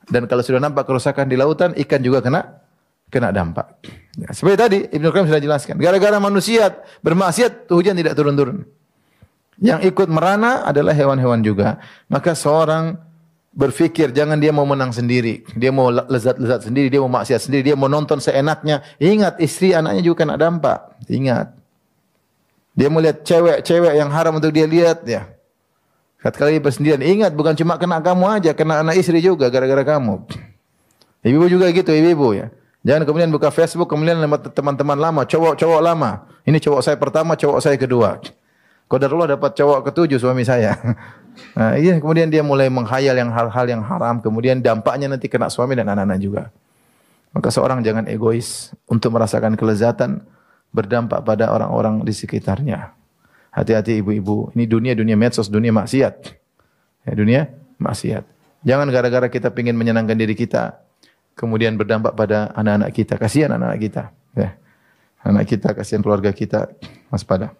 Dan kalau sudah nampak kerusakan di lautan, ikan juga kena dampak. Ya, seperti tadi Ibnu Qayyim sudah jelaskan. Gara-gara manusia bermaksiat, hujan tidak turun-turun. Yang ikut merana adalah hewan-hewan juga. Maka seorang berfikir jangan dia mau menang sendiri, dia mau lezat-lezat sendiri, dia mau maksiat sendiri, dia mau nonton seenaknya. Ingat, istri anaknya juga kena dampak. Ingat. Dia mau lihat cewek-cewek yang haram untuk dia lihat, ya. Kali bersendirian. Ingat, bukan cuma kena kamu aja, kena anak istri juga gara-gara kamu. Ibu juga gitu, ibu-ibu ya. Jangan kemudian buka Facebook, kemudian teman-teman lama, cowok-cowok lama. Ini cowok saya pertama, cowok saya kedua. Qadarullah dapat cowok ketujuh suami saya. Nah, iya, kemudian dia mulai menghayal yang hal-hal yang haram, kemudian dampaknya nanti kena suami dan anak-anak juga. Maka seorang jangan egois untuk merasakan kelezatan, berdampak pada orang-orang di sekitarnya. Hati-hati ibu-ibu, ini dunia medsos, dunia maksiat. Ya, dunia maksiat. Jangan gara-gara kita ingin menyenangkan diri kita, kemudian berdampak pada anak-anak kita. Kasihan anak-anak kita. Ya. Anak kita, kasihan keluarga kita, waspada.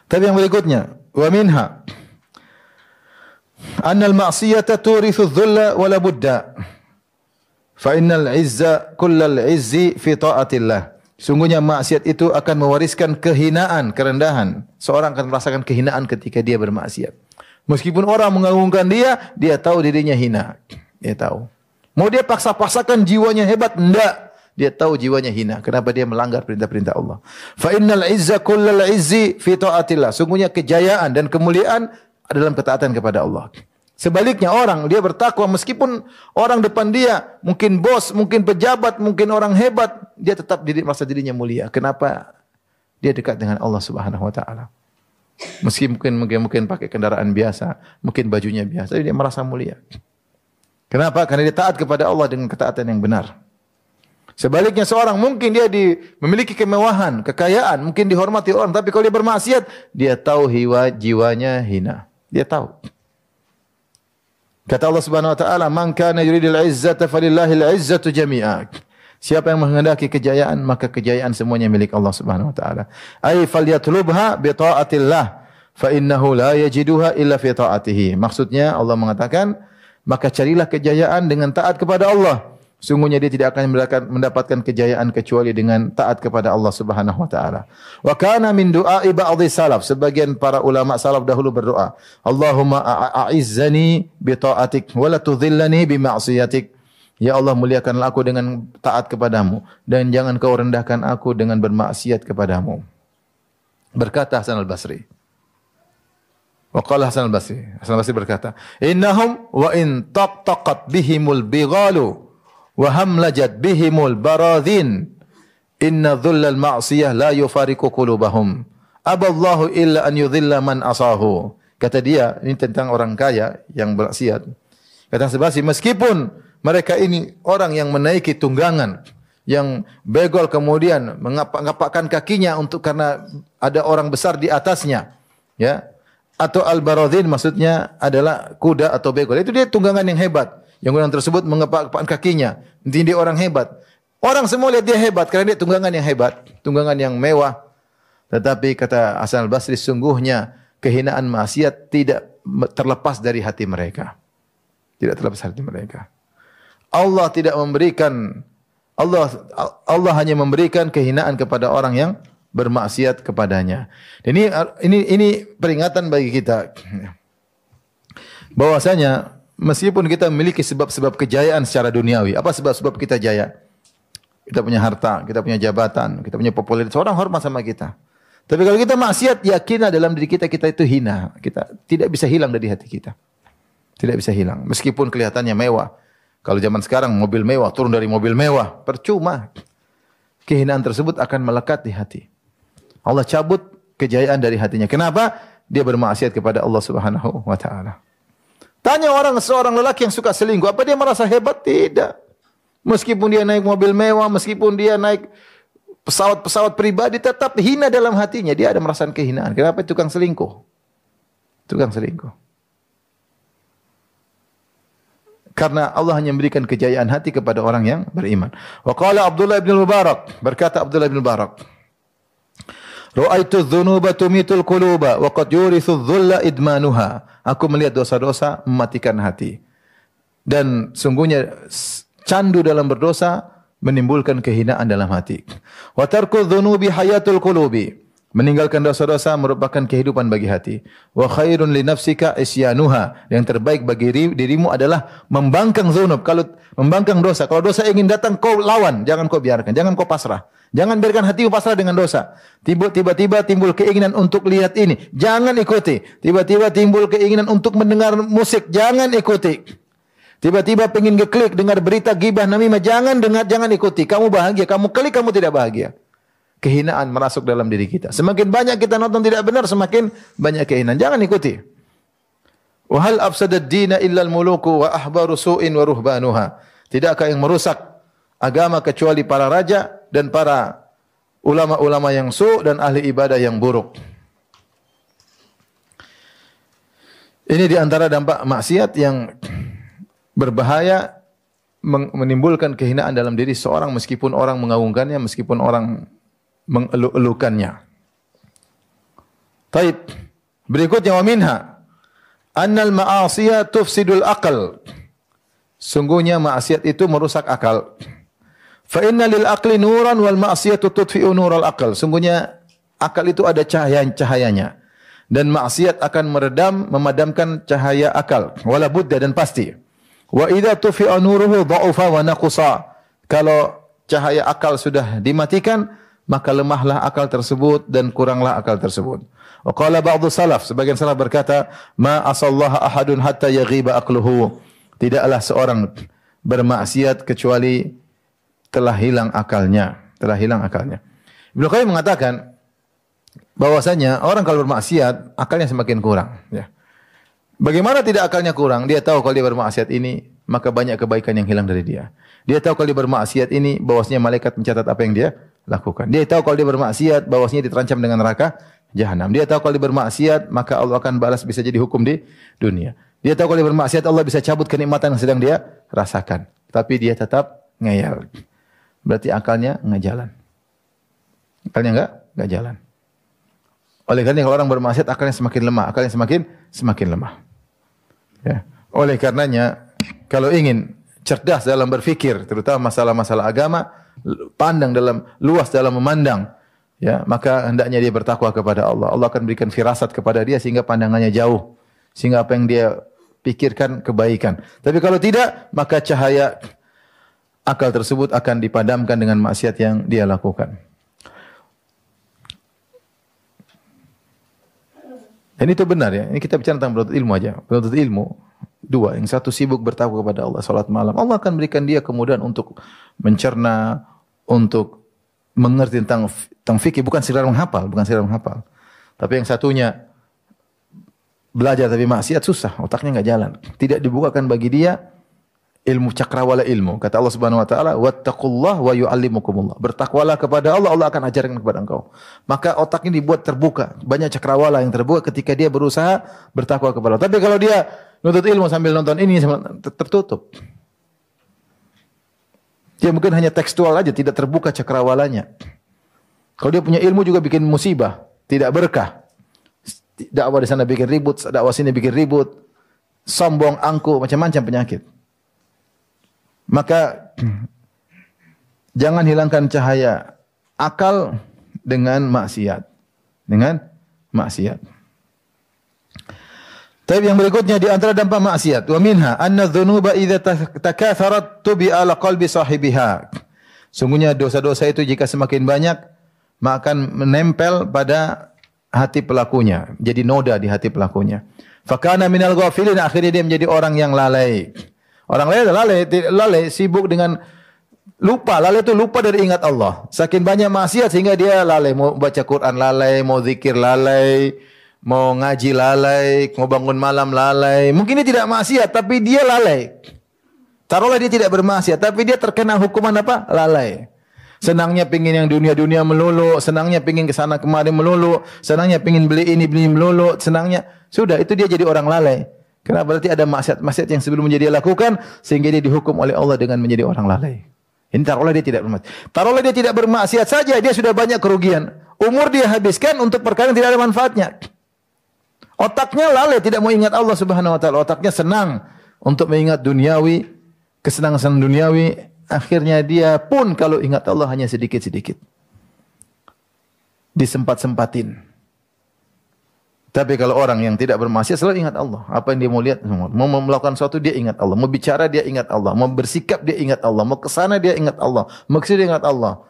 Tapi yang berikutnya, wa minha annal ma'siyata turithu dhulla wa la budda. Fa innal 'izza kullal 'izzi fi ta'atillah. Sungguhnya maksiat itu akan mewariskan kehinaan, kerendahan. Seorang akan merasakan kehinaan ketika dia bermaksiat. Meskipun orang mengagungkan dia, dia tahu dirinya hina. Dia tahu. Mau dia paksa-paksakan jiwanya hebat? Enggak. Dia tahu jiwanya hina. Kenapa dia melanggar perintah-perintah Allah? Fa innal 'izza kullal 'izzi fi ta'atillah. Sungguhnya kejayaan dan kemuliaan dalam ketaatan kepada Allah. Sebaliknya orang, dia bertakwa meskipun orang depan dia, mungkin bos, mungkin pejabat, mungkin orang hebat, dia tetap merasa dirinya mulia. Kenapa? Dia dekat dengan Allah Subhanahu wa taala. Mungkin pakai kendaraan biasa, mungkin bajunya biasa, tapi dia merasa mulia. Kenapa? Karena dia taat kepada Allah dengan ketaatan yang benar. Sebaliknya seorang mungkin dia memiliki kemewahan, kekayaan, mungkin dihormati orang, tapi kalau dia bermaksiat, dia tahu jiwanya hina. Dia tahu. Kata Allah Subhanahu wa taala, "Man kana yuridul 'izzata falillahil 'izzatu jami'a." Siapa yang menghendaki kejayaan, maka kejayaan semuanya milik Allah Subhanahu wa taala. Ai falyatlubha bi ta'atillah, fa innahu la yajiduha illa fi ta'atihi. Maksudnya Allah mengatakan, maka carilah kejayaan dengan taat kepada Allah. Sungguhnya dia tidak akan mendapatkan kejayaan kecuali dengan taat kepada Allah Subhanahu wa taala. Wa kana min du'a'i ba'dhi salaf, sebagian para ulama salaf dahulu berdoa, Allahumma a'izzani bi ta'atik wa la tudhillani bi ma'siyatik. Ya Allah, muliakanlah aku dengan taat kepadamu dan jangan kau rendahkan aku dengan bermaksiat kepadamu. Berkata Hasan al-Basri. Wa qala Hasan al-Basri. Hasan al-Basri berkata, "Innahum wa in taqtaqat bihimul bighalu wa hamlajat bihimul baradhin inna dhullal ma'siyah la yufariqu qulubahum aballahu illa an yudhilla man asahu." Kata dia, ini tentang orang kaya yang bermaksiat. Kata sebasi, meskipun mereka ini orang yang menaiki tunggangan, yang begol kemudian mengapakkan kakinya untuk karena ada orang besar di atasnya, ya. Atau al-baradhin maksudnya adalah kuda atau begol. Itu dia tunggangan yang hebat. Yang orang tersebut mengepakkan kakinya. Intinya dia orang hebat. Orang semua lihat dia hebat karena dia tunggangan yang hebat, tunggangan yang mewah. Tetapi kata Hasan al-Basri, sungguhnya kehinaan maksiat tidak terlepas dari hati mereka. Tidak terlepas dari hati mereka. Allah tidak memberikan, Allah hanya memberikan kehinaan kepada orang yang bermaksiat kepadanya. Ini peringatan bagi kita bahwasanya meskipun kita memiliki sebab-sebab kejayaan secara duniawi, apa sebab-sebab kita jaya? Kita punya harta, kita punya jabatan, kita punya popularitas, orang hormat sama kita. Tapi kalau kita maksiat, yakinlah dalam diri kita itu hina. Kita tidak bisa hilang dari hati kita. Tidak bisa hilang. Meskipun kelihatannya mewah. Kalau zaman sekarang mobil mewah, turun dari mobil mewah, percuma. Kehinaan tersebut akan melekat di hati. Allah cabut kejayaan dari hatinya. Kenapa? Dia bermaksiat kepada Allah Subhanahu wa taala. Tanya seorang lelaki yang suka selingkuh, apa dia merasa hebat? Tidak. Meskipun dia naik mobil mewah, meskipun dia naik pesawat-pesawat pribadi, tetap hina dalam hatinya. Dia ada merasakan kehinaan. Kenapa? Tukang selingkuh. Tukang selingkuh. Karena Allah hanya memberikan kejayaan hati kepada orang yang beriman. Wa qala Abdullah bin Mubarak, berkata Abdullah bin Mubarak, "Ra'aitu dzunuba tumitul quluba wa qad yurithu dhulla idmanuha." Aku melihat dosa-dosa mematikan hati. Dan sungguhnya candu dalam berdosa menimbulkan kehinaan dalam hati. Wa tarku dzunubi hayatul qulubi. Meninggalkan dosa-dosa merupakan kehidupan bagi hati. Wa khairun li nafsika isyanuha. Yang terbaik bagi dirimu adalah membangkang dzunub. Kalau membangkang dosa, kalau dosa ingin datang kau lawan, jangan kau biarkan, jangan kau pasrah. Jangan biarkan hatimu pasrah dengan dosa. Tiba-tiba timbul keinginan untuk lihat ini, jangan ikuti. Tiba-tiba timbul keinginan untuk mendengar musik, jangan ikuti. Tiba-tiba pengen ngeklik dengar berita gibah namimah, jangan dengar, jangan ikuti. Kamu bahagia, kamu klik, kamu tidak bahagia. Kehinaan merasuk dalam diri kita. Semakin banyak kita nonton tidak benar, semakin banyak kehinaan. Jangan ikuti. Wa hal afsadad dina illa al-muluku wa ahbaru su'in wa ruhbanuha. Tidakkah yang merusak agama kecuali para raja dan para ulama-ulama yang dan ahli ibadah yang buruk. Ini di antara dampak maksiat yang berbahaya, menimbulkan kehinaan dalam diri seorang meskipun orang mengagungkannya, meskipun orang mengeluk-elukannya. Taib. Berikutnya wa minha annal ma'asiyah tufsidul aql. Sungguhnya maksiat itu merusak akal. Fa inna lil aqli nuran wal ma'siyatu tudfi'u nural aql. Sungguhnya akal itu ada cahayanya. Dan maksiat akan memadamkan cahaya akal. Wala budda, dan pasti. Wa idza tufi'a nuruhu dha'ufa wa naqusa. Kalau cahaya akal sudah dimatikan, maka lemahlah akal tersebut dan kuranglah akal tersebut. Wa qala ba'dhu salaf, sebagian salaf berkata, ma asallaha ahadun hatta yaghiba aqluhu. Tidaklah seorang bermaksiat kecuali telah hilang akalnya, Ibnu Qayyim mengatakan bahwasanya orang kalau bermaksiat akalnya semakin kurang, ya. Bagaimana tidak akalnya kurang? Dia tahu kalau dia bermaksiat ini, maka banyak kebaikan yang hilang dari dia. Dia tahu kalau dia bermaksiat ini, bahwasanya malaikat mencatat apa yang dia lakukan. Dia tahu kalau dia bermaksiat, bahwasanya diterancam dengan neraka jahanam. Dia tahu kalau dia bermaksiat, maka Allah akan balas, bisa jadi hukum di dunia. Dia tahu kalau dia bermaksiat, Allah bisa cabut kenikmatan yang sedang dia rasakan. Tapi dia tetap ngeyel. Berarti akalnya nggak jalan. Akalnya nggak jalan. Oleh karena kalau orang bermaksiat, akalnya semakin lemah, semakin lemah. Ya. Oleh karenanya, kalau ingin cerdas dalam berfikir, terutama masalah-masalah agama, luas dalam memandang, ya, maka hendaknya dia bertakwa kepada Allah. Allah akan berikan firasat kepada dia sehingga pandangannya jauh, sehingga apa yang dia pikirkan kebaikan. Tapi kalau tidak, maka cahaya akal tersebut akan dipadamkan dengan maksiat yang dia lakukan. Dan itu benar, ya. Ini kita bicara tentang penuntut ilmu aja. Penuntut ilmu dua, yang satu sibuk bertakwa kepada Allah, salat malam. Allah akan berikan dia kemudahan untuk mencerna, untuk mengerti tentang fikih, bukan sekedar menghafal. Tapi yang satunya belajar tapi maksiat, susah, otaknya enggak jalan. Tidak dibukakan bagi dia ilmu cakrawala ilmu. Kata Allah Subhanahu wa taala, "Wattaqullah wa yu'allimukumullah." Bertakwalah kepada Allah, Allah akan ajarkan kepada engkau. Maka otaknya dibuat terbuka. Banyak cakrawala yang terbuka ketika dia berusaha bertakwa kepada Allah. Tapi kalau dia nuntut ilmu sambil nonton ini, tertutup. Dia mungkin hanya tekstual aja, tidak terbuka cakrawalanya. Kalau dia punya ilmu juga bikin musibah, tidak berkah. Dakwah di sana bikin ribut, dakwah sini bikin ribut. Sombong, angkuh, macam-macam penyakit. Maka jangan hilangkan cahaya akal dengan maksiat. Tapi yang berikutnya di antara dampak maksiat, wa minha anna dzunuba idza takatharat tubi ala qalbi sahibiha. Sungguhnya dosa-dosa itu jika semakin banyak, maka akan menempel pada hati pelakunya, jadi noda di hati pelakunya. Fakana minal ghafilin, akhirnya dia menjadi orang yang lalai. Orang lalai sibuk dengan lupa. Lalai itu lupa dari ingat Allah. Saking banyak maksiat sehingga dia lalai, mau baca Quran lalai, mau zikir lalai, mau ngaji lalai, mau bangun malam lalai. Mungkin dia tidak maksiat tapi dia lalai. Taruhlah dia tidak bermaksiat tapi dia terkena hukuman apa? Lalai. Senangnya pingin yang dunia-dunia melulu, senangnya pingin ke sana kemari melulu, senangnya pingin beli ini beli melulu, senangnya sudah itu dia jadi orang lalai. Kenapa? Berarti ada maksiat-maksiat yang sebelumnya dia lakukan sehingga dia dihukum oleh Allah dengan menjadi orang lalai. Ini taruhlah dia tidak bermaksiat. Taruhlah dia tidak bermaksiat saja, dia sudah banyak kerugian. Umur dia habiskan untuk perkara yang tidak ada manfaatnya. Otaknya lalai, tidak mau ingat Allah Subhanahu wa taala. Otaknya senang untuk mengingat duniawi, kesenangan duniawi, akhirnya dia pun kalau ingat Allah hanya sedikit-sedikit. Disempat-sempatin. Tapi kalau orang yang tidak bermaksiat selalu ingat Allah. Apa yang dia mau lihat, mau melakukan sesuatu dia ingat Allah, mau bicara dia ingat Allah, mau bersikap dia ingat Allah, mau ke sana dia ingat Allah, mau ke sini dia ingat Allah.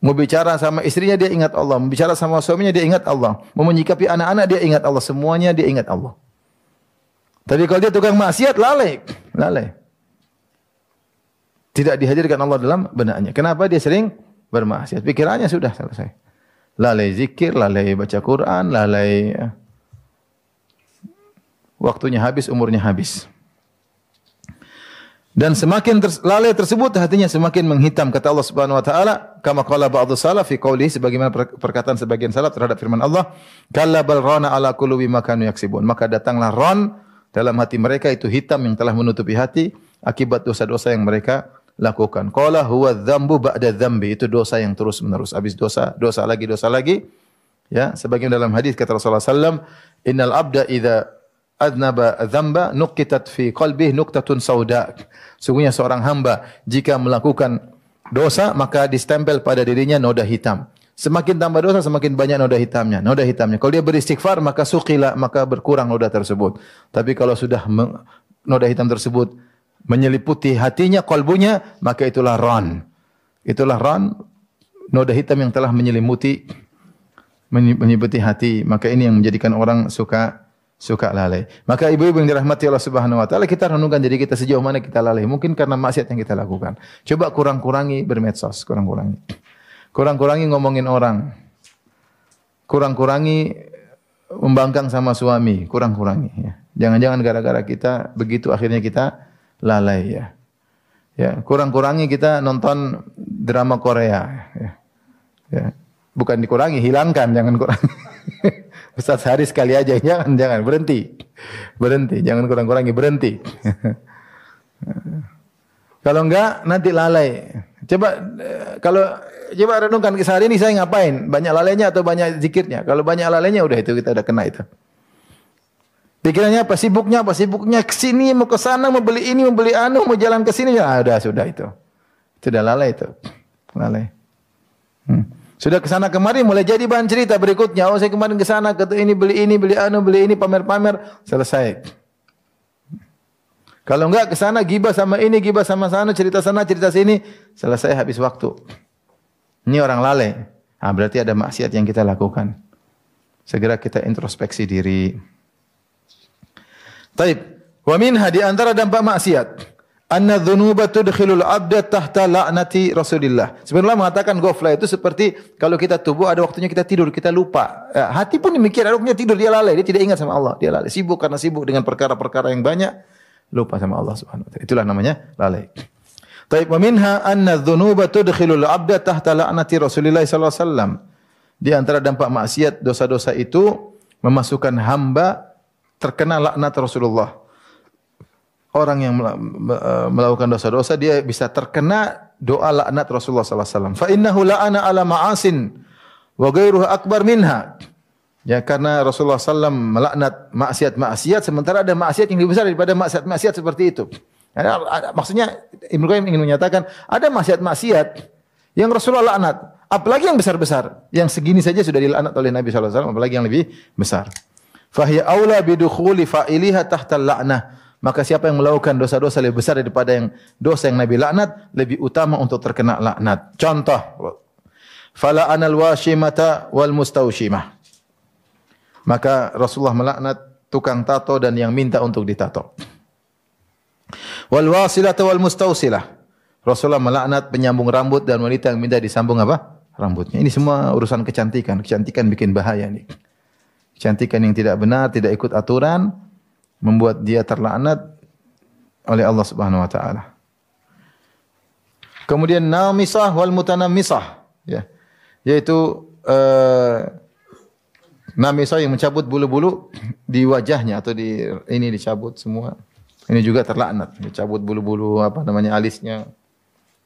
Mau bicara sama istrinya dia ingat Allah, mau bicara sama suaminya dia ingat Allah, mau menyikapi anak-anak dia ingat Allah, semuanya dia ingat Allah. Tapi kalau dia tukang maksiat lalai. Tidak dihadirkan Allah dalam benaknya. Kenapa dia sering bermaksiat? Pikirannya sudah selesai. Lalai zikir, lalai baca Quran, lalai waktunya habis, umurnya habis. Dan semakin lalai tersebut hatinya semakin menghitam, kata Allah Subhanahu wa taala, kama qala ba'dhu salaf fi qoulihi, sebagaimana perkataan sebagian salaf terhadap firman Allah, kalla bal rana ala qulubi ma kanu yaksibun. Maka datanglah ron dalam hati mereka, itu hitam yang telah menutupi hati akibat dosa-dosa yang mereka lakukan. Qala huwa dzambu ba'da dzambi, itu dosa yang terus-menerus. Habis dosa, dosa lagi. Ya, sebagaimana dalam hadis kata Rasulullah sallam, innal abda idza adnaba dzamba nuqitat fi qalbihi nuqtatun sauda. Sungguhnya seorang hamba jika melakukan dosa maka distempel pada dirinya noda hitam. Semakin tambah dosa semakin banyak noda hitamnya. Kalau dia beristighfar maka suqila, maka berkurang noda tersebut. Tapi kalau sudah noda hitam tersebut menyeliputi hatinya, kalbunya, maka itulah ran. Itulah ran, noda hitam yang telah menyelimuti hati. Maka ini yang menjadikan orang suka lalai. Maka ibu-ibu yang dirahmati Allah Subhanahu wa taala, kita renungkan diri kita sejauh mana kita lalai. Mungkin karena maksiat yang kita lakukan. Coba kurang-kurangi bermedsos, Kurang-kurangi ngomongin orang. Kurang-kurangi membangkang sama suami, kurang-kurangi ya. Jangan-jangan gara-gara kita begitu akhirnya kita lalai ya. Ya, kurang-kurangi kita nonton drama Korea ya. Bukan dikurangi, hilangkan, jangan kurangi. Ustaz hari sekali aja, jangan berhenti. Jangan kurang-kurangi, berhenti. Kalau enggak nanti lalai. Coba renungkan keseharian ini saya ngapain? Banyak lalainya atau banyak zikirnya? Kalau banyak lalainya udah itu kita udah kena itu. Pikirannya apa? Sibuknya ke sini, mau ke sana, mau beli ini, mau beli anu, mau jalan ke sini. Ya, sudah itu. Itu udah lalai itu. Lalai. Sudah ke sana kemari mulai jadi bahan cerita berikutnya. Oh, saya kemarin ke sana, ke ini, beli anu, beli ini, pamer-pamer, selesai. Kalau enggak ke sana gibah sama ini, gibah sama sana, cerita sini, selesai, habis waktu. Ini orang lalai. Berarti ada maksiat yang kita lakukan. Segera kita introspeksi diri. Taib. Wa minha, di antara dampak maksiat, anna dzunuba tudkhilul 'abda tahta la'nati Rasulillah. Sebenarnya mengatakan ghaflah itu seperti kalau kita tubuh ada waktunya kita tidur, kita lupa. Hati pun demikian, ada waktunya tidur dia lalai, dia tidak ingat sama Allah, dia lalai. Sibuk karena sibuk dengan perkara-perkara yang banyak, lupa sama Allah Subhanahu wa taala. Itulah namanya lalai. Taib. Wa minha anna dzunuba tudkhilul 'abda tahta la'nati Rasulillah sallallahu alaihi wasallam. Di antara dampak maksiat, dosa-dosa itu memasukkan hamba terkena laknat Rasulullah. Orang yang melakukan dosa-dosa dia bisa terkena doa laknat Rasulullah sallallahu alaihi wasallam. Fa innahu la'ana ala ma'asin wa ghairuhu akbar minha. Ya, karena Rasulullah sallallahu alaihi wasallam melaknat maksiat-maksiat sementara ada maksiat yang lebih besar daripada maksiat-maksiat seperti itu. Maksudnya Ibnu Qayyim ingin menyatakan ada maksiat-maksiat yang Rasulullah laknat, apalagi yang besar-besar. Yang segini saja sudah dilaknat oleh Nabi sallallahu alaihi wasallam, apalagi yang lebih besar. Fahiya aula bidukhuli fa'iliha tahta la'nah. Maka siapa yang melakukan dosa-dosa lebih besar daripada yang dosa yang Nabi laknat, lebih utama untuk terkena laknat. Contoh, fala anal washimata wal mustaushimah. Maka Rasulullah melaknat tukang tato dan yang minta untuk ditato. Wal wasilata wal mustausilah. Rasulullah melaknat penyambung rambut dan wanita yang minta disambung apa? Rambutnya. Ini semua urusan kecantikan. Kecantikan bikin bahaya nih. Kecantikan yang tidak benar, tidak ikut aturan, membuat dia terlaknat oleh Allah Subhanahu wa taala. Kemudian namisah wal mutanammisah, ya. Yaitu namisah yang mencabut bulu-bulu di wajahnya atau di ini dicabut semua. Ini juga terlaknat, dicabut bulu-bulu apa namanya alisnya.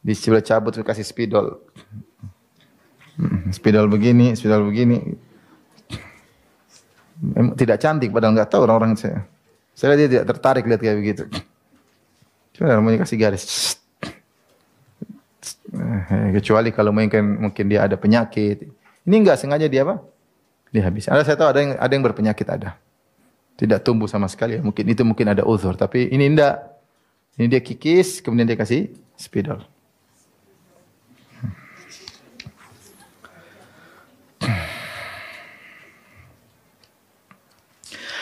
Dicabut kasih spidol. Spidol begini, spidol begini. Tidak cantik padahal enggak tahu orang-orang saya. Saya lihat dia tidak tertarik lihat kayak begitu. Cuma namanya kasih garis. Kecuali kalau mungkin dia ada penyakit. Ini enggak sengaja dia apa? Dia habis. Saya tahu ada yang berpenyakit ada. Tidak tumbuh sama sekali. Mungkin ada uzur, tapi ini enggak. Ini dia kikis, kemudian dia kasih spidol.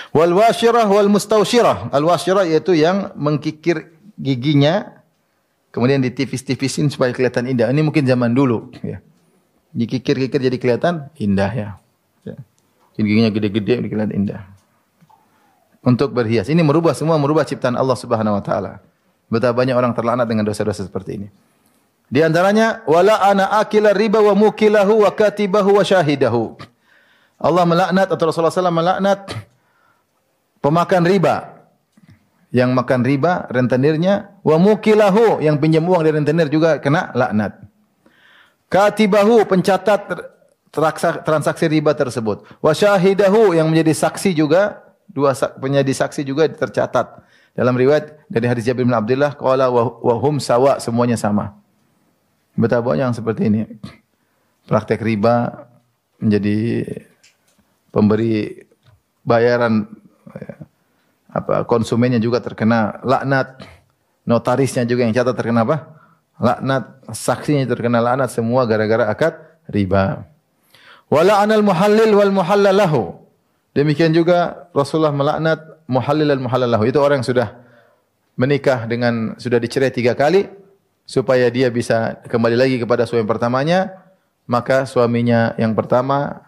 Wal wasyirah wal mustausyirah. Al wasyirah yaitu yang mengkikir giginya kemudian ditipis-tipisin supaya kelihatan indah. Ini mungkin zaman dulu ya. Dikikir-kikir jadi kelihatan indah ya. Giginya gede-gede kelihatan indah. Untuk berhias. Ini merubah ciptaan Allah Subhanahu wa taala. Betapa banyak orang terlaknat dengan dosa-dosa seperti ini. Di antaranya wala ana akila riba wa mukilahu wa katibahu wa syahidahu. Allah melaknat atau Rasulullah SAW melaknat pemakan riba, yang makan riba, rentenirnya, wa mukilahu, yang pinjam uang dari rentenir juga kena laknat. Katibahu, pencatat transaksi riba tersebut. Wa syahidahu, yang menjadi saksi juga, penjadi saksi juga tercatat. Dalam riwayat dari hadis Jabir bin Abdullah, qala wa hum sawa, semuanya sama. Betapa banyak yang seperti ini. Praktek riba menjadi pemberi bayaran konsumennya juga terkena laknat, notarisnya juga yang catat terkena apa? Laknat, saksinya terkena laknat, semua gara-gara akad riba. Wala anal muhallil wal muhallalahu. Demikian juga Rasulullah melaknat muhallil dan muhallalahu. Itu orang yang sudah menikah sudah dicerai 3 kali supaya dia bisa kembali lagi kepada suami pertamanya, maka suaminya yang pertama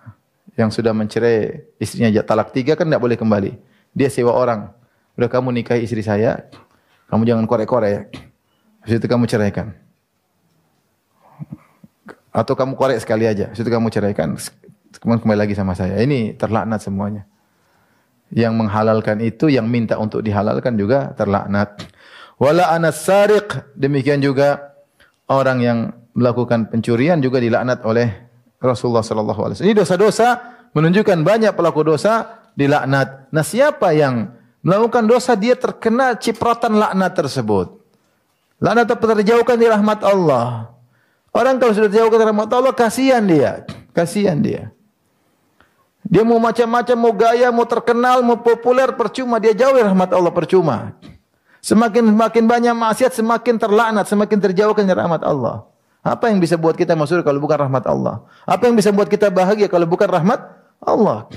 yang sudah mencerai istrinya talak 3 kan tidak boleh kembali. Dia sewa orang. Udah kamu nikahi istri saya, kamu jangan korek-korek. Habis itu kamu ceraikan. Atau kamu korek sekali aja. Habis itu kamu ceraikan, kemudian kembali lagi sama saya. Ini terlaknat semuanya. Yang menghalalkan itu, yang minta untuk dihalalkan juga terlaknat. Wala anas sariq, demikian juga orang yang melakukan pencurian juga dilaknat oleh Rasulullah sallallahu alaihi wasallam. Ini dosa-dosa menunjukkan banyak pelaku dosa dilaknat. Nah, siapa yang melakukan dosa dia terkena cipratan laknat tersebut. Laknat terjauhkan dari rahmat Allah. Orang kalau sudah dijauhkan dari rahmat Allah, kasihan dia. Kasihan dia. Dia mau macam-macam, mau gaya, mau terkenal, mau populer, percuma. Dia jauh dari rahmat Allah, percuma. Semakin banyak maksiat, semakin terlaknat, semakin terjauhkan dari rahmat Allah. Apa yang bisa buat kita masuk kalau bukan rahmat Allah? Apa yang bisa buat kita bahagia kalau bukan rahmat Allah?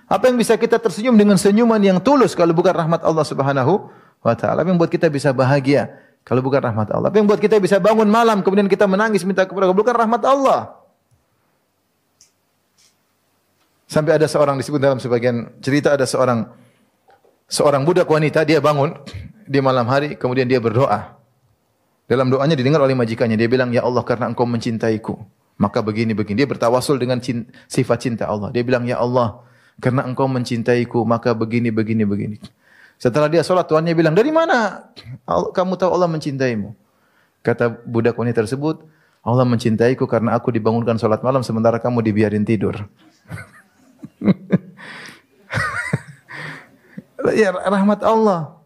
Apa yang bisa kita tersenyum dengan senyuman yang tulus kalau bukan rahmat Allah Subhanahu wa taala? Apa yang buat kita bisa bahagia kalau bukan rahmat Allah? Apa yang buat kita bisa bangun malam kemudian kita menangis minta kepada Allah, bukan rahmat Allah? Sampai ada seorang disebut dalam sebagian cerita, ada seorang budak wanita, dia bangun di malam hari kemudian dia berdoa. Dalam doanya didengar oleh majikannya, dia bilang, "Ya Allah, karena Engkau mencintaiku, maka begini-begini." Dia bertawasul dengan sifat cinta Allah. Dia bilang, "Ya Allah, karena Engkau mencintaiku, maka begini. Setelah dia sholat, tuannya bilang, "Dari mana kamu tahu Allah mencintaimu?" Kata budak wanita tersebut, "Allah mencintaiku karena aku dibangunkan sholat malam sementara kamu dibiarin tidur." Ya, rahmat Allah.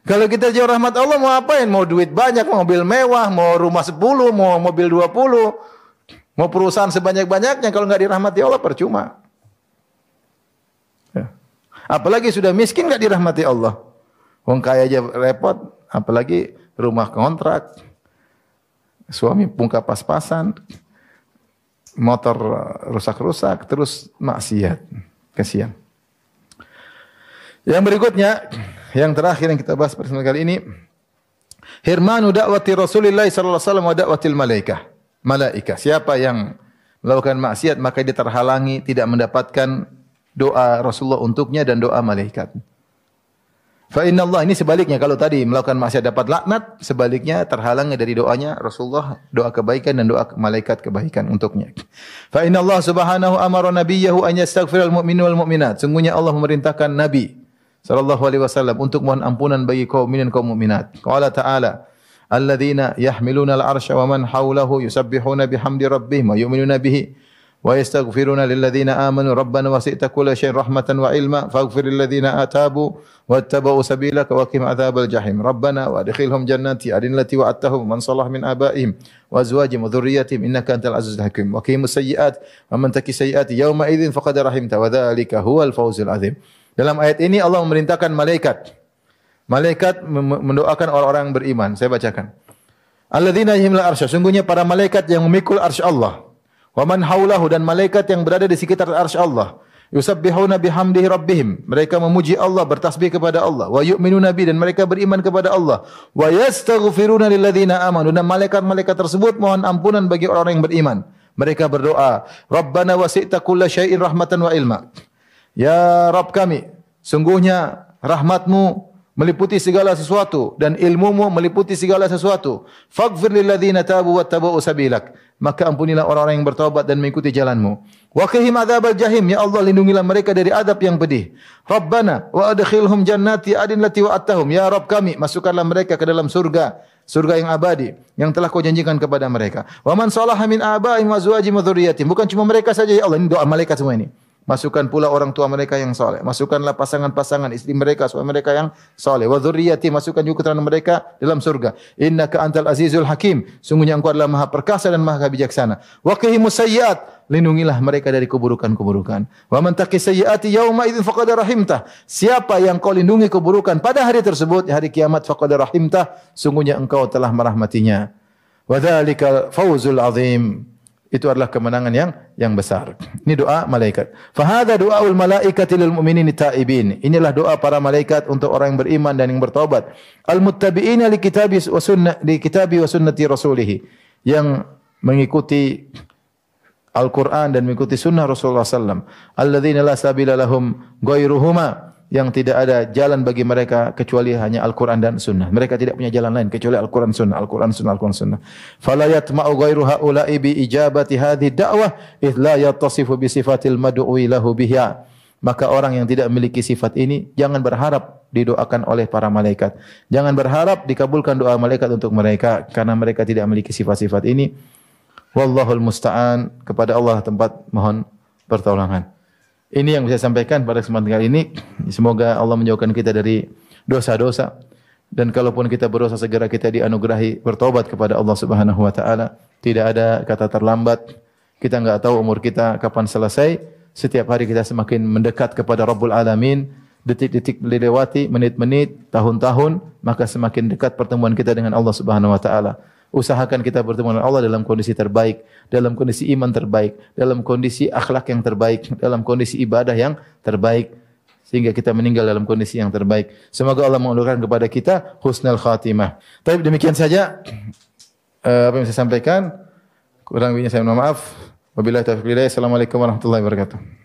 Kalau kita jauh rahmat Allah, mau apain? Mau duit banyak, mau mobil mewah, mau rumah 10, mau mobil 20, mau perusahaan sebanyak-banyaknya, kalau enggak dirahmati Allah, percuma. Apalagi sudah miskin enggak dirahmati Allah. Wong kaya aja repot, apalagi rumah kontrak, suami pungka pas-pasan, motor rusak-rusak, terus maksiat. Kasihan. Yang berikutnya, yang terakhir yang kita bahas pada kali ini, hirmanu da'wati Rasulillah sallallahu alaihi wasallam wa da'watil malaikah. Siapa yang melakukan maksiat maka dia terhalangi tidak mendapatkan doa Rasulullah untuknya dan doa malaikat. Fa inna Allah, ini sebaliknya, kalau tadi melakukan maksiat dapat laknat, sebaliknya terhalangi dari doanya Rasulullah, doa kebaikan dan doa malaikat kebaikan untuknya. Fa inna Allah subhanahu amara nabiyahu an yastaghfiral mu'minu wal mu'minat. Sungguhnya Allah memerintahkan Nabi sallallahu alaihi wasallam untuk mohon ampunan bagi kaum mukminin kaum mukminat. Qala ta'ala, alladzina yahmiluna al-'arsya wa man hawlahu yusabbihuna bihamdi rabbihim wa yu'minuna bihi wa yastaghfiruna lilladzina amanu rabbana wasi'ta kulla syai'in rahmatan wa ilma faghfir lilladzina atabu wattaba'u sabilaka wa qim adzabal jahim rabbana wa adkhilhum jannati adnin allati wa'adtahum man salaha min abaihim wa azwajihim wa dhurriyyatihim innaka antal azizul hakim wa qimus sayyi'at wa man taqi sayyi'ati yawma idzin faqad rahimta wa dzalika huwal fawzul azim. Dalam ayat ini Allah memerintahkan malaikat mendoakan orang-orang yang beriman. Saya bacakan. Alladzina yahmilul arsy, sungguhnya para malaikat yang memikul arsy Allah. Wa man haulahu, dan malaikat yang berada di sekitar arsy Allah. Yusabbihuna bihamdihi rabbihim, mereka memuji Allah, bertasbih kepada Allah. Wa yu'minuna bi, dan mereka beriman kepada Allah. Wa yastaghfiruna lilladzina amanu, dan malaikat-malaikat tersebut mohon ampunan bagi orang-orang yang beriman. Mereka berdoa, Rabbana wasi'ta kulla syai'in rahmatan wa ilma. Ya Rabb kami, sungguhnya rahmatmu meliputi segala sesuatu dan ilmumu meliputi segala sesuatu. Faghfir lilladzina tabu wattaba'u sabilak. Maka ampunilah orang-orang yang bertaubat dan mengikuti jalanmu. Wa qihim adzabal jahim, ya Allah lindungilah mereka dari adab yang pedih. Rabbana wa adkhilhum jannati adnin lati wa'adtahum. Ya Rabb kami, masukkanlah mereka ke dalam surga yang abadi yang telah Kau janjikan kepada mereka. Wa man salaha min abaihim wa azwajihim wa dzurriyyatihim. Bukan cuma mereka saja ya Allah, ini doa malaikat semua ini. Masukkan pula orang tua mereka yang saleh. Masukkanlah pasangan-pasangan istri mereka, suami mereka yang saleh. Wa dzurriyyati, masukkan juga keturunan mereka dalam surga. Innaka antal azizul hakim. Sungguhnya Engkau adalah Maha perkasa dan Maha bijaksana. Wa qihimus sayyiat, lindungilah mereka dari keburukan-keburukan. Wa man taqi sayyiati yauma idzin faqad rahimtah. Siapa yang Kau lindungi keburukan pada hari tersebut, hari kiamat, faqad rahimtah, sungguhnya Engkau telah merahmatinya. Wa dzalikal fawzul azim. Itu adalah kemenangan yang besar. Ini doa malaikat. Fa hadza du'aul malaikati lil mu'minin taibin. Inilah doa para malaikat untuk orang yang beriman dan yang bertaubat. Al muttabi'ina li kitabi wa sunnati rasulih. Yang mengikuti Al-Qur'an dan mengikuti sunnah Rasulullah sallallahu alaihi wasallam. Alladzina la sabila lahum ghairuhuma, yang tidak ada jalan bagi mereka kecuali hanya Al-Quran dan Sunnah. Mereka tidak punya jalan lain kecuali Al-Quran Sunnah, Al-Quran Sunnah, Al-Quran Sunnah. Fala yatma'u ghairu haula'i bi ijabati hadhihi da'wah idh la yattasifu bi sifatil mad'u'i lahu biha. Maka orang yang tidak memiliki sifat ini jangan berharap didoakan oleh para malaikat. Jangan berharap dikabulkan doa malaikat untuk mereka karena mereka tidak memiliki sifat-sifat ini. Wallahul musta'an, kepada Allah tempat mohon pertolongan. Ini yang bisa saya sampaikan pada kesempatan kali ini. Semoga Allah menjauhkan kita dari dosa-dosa, dan kalaupun kita berdosa segera kita dianugerahi bertobat kepada Allah Subhanahu wa taala. Tidak ada kata terlambat. Kita enggak tahu umur kita kapan selesai. Setiap hari kita semakin mendekat kepada Rabbul Alamin. Detik-detik dilewati, menit-menit, tahun-tahun, maka semakin dekat pertemuan kita dengan Allah Subhanahu wa taala. Usahakan kita bertemu dengan Allah dalam kondisi terbaik, dalam kondisi iman terbaik, dalam kondisi akhlak yang terbaik, dalam kondisi ibadah yang terbaik, sehingga kita meninggal dalam kondisi yang terbaik. Semoga Allah menganugerahkan kepada kita husnul khatimah. Tapi demikian saja apa yang saya sampaikan. Kurang lebihnya saya mohon maaf. Wabillahi taufiq. Assalamualaikum warahmatullahi wabarakatuh.